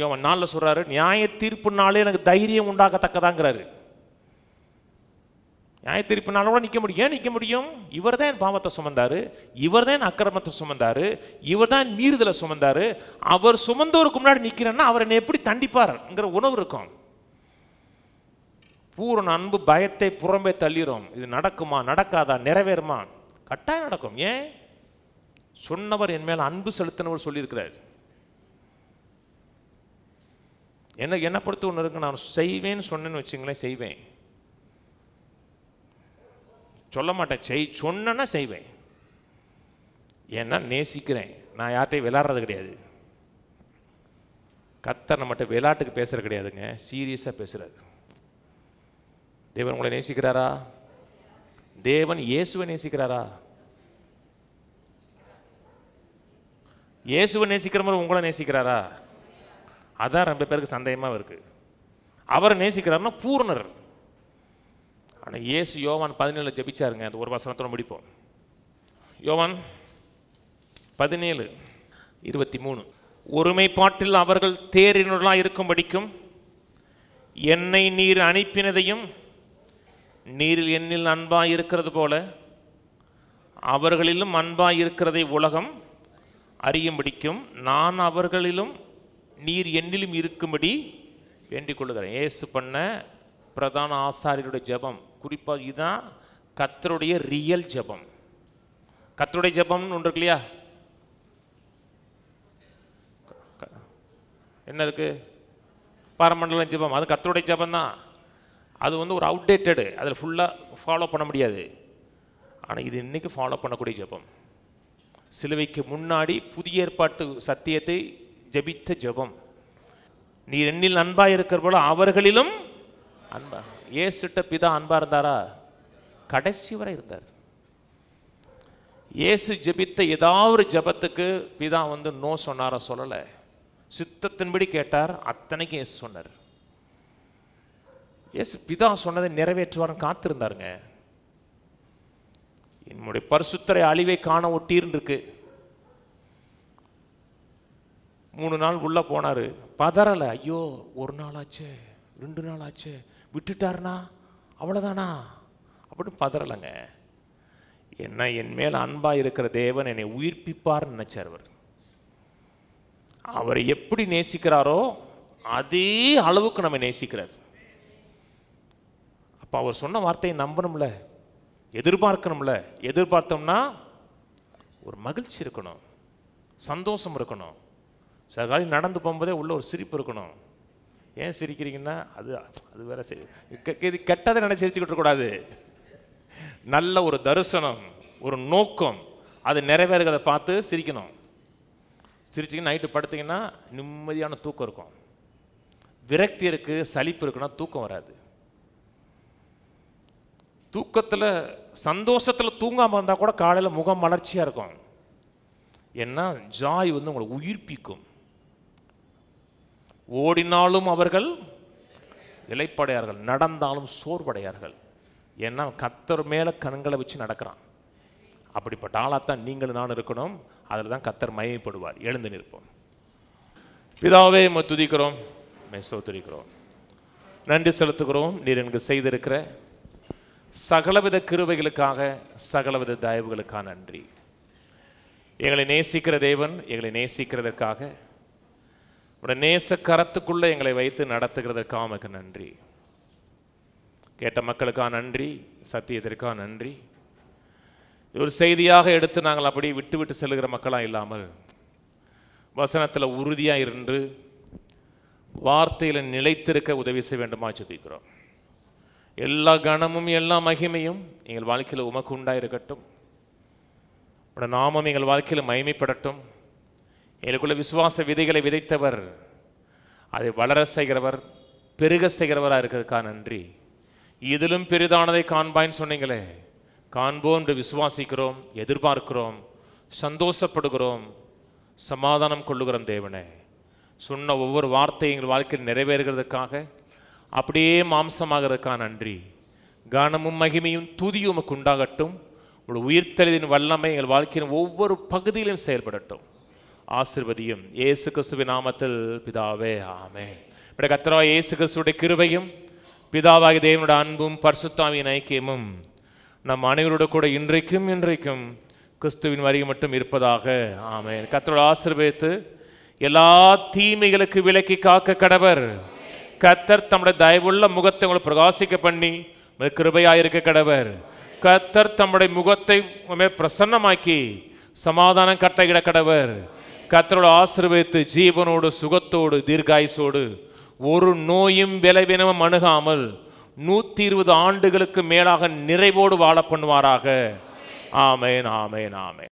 யோவான் 4 சொல்றாரு, நியாய தீர்ப்புனாலே எனக்கு தைரியம் உண்டாகத்தக்கதாங்கிறாரு. நியாய தீர்ப்புனால கூட நிற்க முடியும். ஏன் நிற்க முடியும்? இவர் தான் என் பாவத்தை சுமந்தாரு, இவர் தான் என் அக்கிரமத்தை சுமந்தாரு, இவர் தான் மீறுதலை சுமந்தாரு. அவர் சுமந்தவருக்கு முன்னாடி நிற்கிறேன்னா அவர் என்னை எப்படி தண்டிப்பார்ங்கிற உணர்வு இருக்கும். பூரண அன்பு பயத்தை புறம்பே தள்ளிரும். இது நடக்குமா நடக்காதா நிறைவேறுமா? கட்டாயம் நடக்கும். ஏன்? சொன்னவர் என் மேல அன்பு செலுத்தினவர் சொல்லியிருக்கிறார். என்னை பொறுத்து ஒன்று இருக்கு, நான் செய்வேன்னு சொன்னேன்னு வச்சுங்களேன், செய்வேன். சொல்ல மாட்டேன், சொன்னா செய்வேன். ஏன்னா நேசிக்கிறேன். நான் யார்கிட்டையும் விளையாடுறது கிடையாது. கர்த்தர் நம்மகிட்ட விளையாட்டுக்கு பேசுறது கிடையாதுங்க, சீரியஸா பேசுறாரு. தேவன் உங்களை நேசிக்கிறாரா? தேவன் இயேசுவை நேசிக்கிறாரா? இயேசுவை நேசிக்கிற மாதிரி உங்களை நேசிக்கிறாரா? அதான் ரொம்ப பேருக்கு சந்தேகமாக இருக்கு. அவரை நேசிக்கிறாருன்னா பூர்ணர். ஆனால் இயேசு யோவான் 17 ஜெபிச்சாருங்க. அந்த ஒரு வசனத்தோட முடிப்போம். யோவான் 17:23, ஒருமைப்பாட்டில் அவர்கள் தேறினர்களாக இருக்கும்படிக்கும் என்னை நீர் அனுப்பினதையும் நீரில் என்னில் அன்பாய் இருக்கிறது போல அவர்களிலும் அன்பாய் இருக்கிறதை உலகம் அறியும்படிக்கும் நான் அவர்களிலும் நீர் என்னிலும் இருக்கும்படி வேண்டிக் கொள்ளுகிறேன். இயேசு பண்ண பிரதான ஆசாரியருடைய ஜெபம் குறிப்பாக இதுதான் கர்த்தருடைய ரியல் ஜெபம். கர்த்தருடைய ஜெபம்னு ஒன்று இருக்கு இல்லையா? என்ன இருக்கு? பரமண்டல ஜெபம். அது கர்த்தருடைய ஜெபம் தான். அது வந்து ஒரு அவுடேட்டடு, அதில் ஃபுல்லாக ஃபாலோ பண்ண முடியாது. ஆனால் இது இன்னைக்கு ஃபாலோ பண்ணக்கூடிய ஜெபம். சிலுவைக்கு முன்னாடி புதிய ஏற்பாட்டு சத்தியத்தை ஜெபித்த ஜெபம். நீ என்னில் அன்பா இருக்கிற போல அவர்களிலும் அன்பா. இயேசுட்ட பிதா அன்பா இருந்தாரா? கடைசி வரை இருந்தார். இயேசு ஜெபித்த ஏதாவது ஒரு ஜெபத்துக்கு பிதா வந்து நோ சொன்னாரா? சொல்லலை. சித்தத்தின்படி கேட்டார், அத்தனைக்கும் இயேசு சொன்னார். இயேசு பிதா சொன்னதை நிறைவேற்றுவார்னு காத்திருந்தாருங்க. என்னுடைய பரிசுத்தரை அழிவை காண ஒட்டீர்னு இருக்கு. 3 நாள் உள்ள போனாரு, பதறல. ஐயோ, 1 நாள் ஆச்சு, 2 நாள் ஆச்சு, விட்டுட்டாருனா அவ்வளவுதானா அப்படின்னு பதறலைங்க. என்ன, என் மேல அன்பா இருக்கிற தேவன் என்னை உயிர்ப்பிப்பார் நினைச்சார். அவரை எப்படி நேசிக்கிறாரோ அதே அளவுக்கு நம்ம நேசிக்கிறார். அப்ப அவர் சொன்ன வார்த்தையை நம்பணும்ல, எதிர்பார்க்கணும்ல. எதிர்பார்த்தோம்னா ஒரு மகிழ்ச்சி இருக்கணும், சந்தோஷம் இருக்கணும். சில காலம் நடந்து போகும்போதே உள்ள ஒரு சிரிப்பு இருக்கணும். ஏன் சிரிக்கிறீங்கன்னா அது வேற. சரி, இது கெட்டதை நினைச்சு சிரிச்சுக்கிட்டு இருக்கக்கூடாது. நல்ல ஒரு தரிசனம், ஒரு நோக்கம், அது நிறைவேறுகிறத பார்த்து சிரிக்கணும். சிரிச்சிங்கன்னா நைட்டு படுத்திங்கன்னா நிம்மதியான தூக்கம் இருக்கும். விரக்தி இருக்குது, சலிப்பு இருக்குன்னா தூக்கம் வராது. தூக்கத்தில் சந்தோஷத்தில் தூங்காமல் இருந்தால் கூட காலையில் முகம் மலர்ச்சியாக இருக்கும். ஏன்னா ஜாய் உங்களை உயிர்ப்பிக்கும். ஓடினாலும் அவர்கள் இளைப்படையார்கள், நடந்தாலும் சோர்வடையார்கள். ஏன்னா கர்த்தர் மேலே கண்களை வச்சு நடக்கிறான். அப்படிப்பட்ட ஆளாத்தான் நீங்களும் நான் இருக்கணும். அதில் தான் கர்த்தர் மகிமைப்படுவார். எழுந்து நிற்போம். பிதாவே உம்மை துதிக்கிறோம், உம்மை ஸ்தோத்திரிக்கிறோம், நன்றி செலுத்துகிறோம். நீர் எனக்கு செய்திருக்கிற சகலவித கிருபைகளுக்காக, சகலவித தயவுகளுக்காக நன்றி. எங்களை நேசிக்கிற தேவன், எங்களை நேசிக்கிறதற்காக, உடைய நேச கரத்துக்குள்ளே எங்களை வைத்து நடத்துகிறதற்காக உமக்கு நன்றி. கேட்ட மக்களுக்காக நன்றி, சத்தியத்திற்காக நன்றி. ஒரு செய்தியாக எடுத்து நாங்கள் அப்படி விட்டு விட்டு செல்கிற மக்களாக இல்லாமல் வசனத்தில் உறுதியாக இருந்து வார்த்தையில் நிலைத்திருக்க உதவி செய்ய வேண்டுமா ஜெபிக்கிறோம். எல்லா கணமும் எல்லா மகிமையும் எங்கள் வாழ்க்கையில் உமக்கு உண்டாயிருக்கட்டும். உடைய நாமம் எங்கள் வாழ்க்கையில் மகிமைப்படட்டும். எங்களுக்குள்ள விசுவாச விதைகளை விதைத்தவர், அதை வளர செய்கிறவர், பெருக செய்கிறவராக இருக்கிறதுக்காக நன்றி. இதிலும் பெரிதானதை காண்பாயின்னு சொன்னீங்களே, காண்போம் என்று விசுவாசிக்கிறோம், எதிர்பார்க்கிறோம், சந்தோஷப்படுகிறோம், சமாதானம் கொள்ளுகிறோம். தேவனே, சொன்ன ஒவ்வொரு வார்த்தையும் எங்கள் வாழ்க்கையில் நிறைவேறுகிறதுக்காக, அப்படியே மாம்சமாகிறதுக்காக நன்றி. கானமும் மகிமையும் துதியும் உமக்கு உண்டாகட்டும். உங்களுடைய உயிர்த்தெழுதின் வல்லமை எங்கள் வாழ்க்கையின் ஒவ்வொரு பகுதியிலும் செயல்படட்டும். ஆசீர்வதியும் இயேசு கிறிஸ்துவின் நாமத்தில் பிதாவே, ஆமென். கர்த்தராகிய இயேசு கிறிஸ்துவின் கிருபையும் பிதாவாகிய தேவனுடைய அன்பும் பரிசுத்தாவியின் ஐக்கியமும் நம் அனைவரோட கூட இன்றைக்கும் கிறிஸ்துவின் வருகை மட்டும் இருப்பதாக. ஆமென். கர்த்தரோட ஆசீர்வதித்து எல்லா தீமைகளுக்கு விலக்கி காக்க கடவர். கர்த்தர் தம்முடைய தயவுள்ள முகத்தை உங்களை பிரகாசிக்க பண்ணி கிருபையாயிருக்க கடவர். கர்த்தர் தம்முடைய முகத்தை பிரசன்னமாக்கி சமாதானம் கட்டளையிட கடவர். கர்த்தரோட ஆசீர்வதித்து ஜீவனோடு, சுகத்தோடு, தீர்காயுசோடு, ஒரு நோயும் விளைவினமும் அணுகாமல் 120 ஆண்டுகளுக்கு மேலாக நிறைவோடு வாழ பண்ணுவாராக. ஆமென், ஆமென், ஆமென்.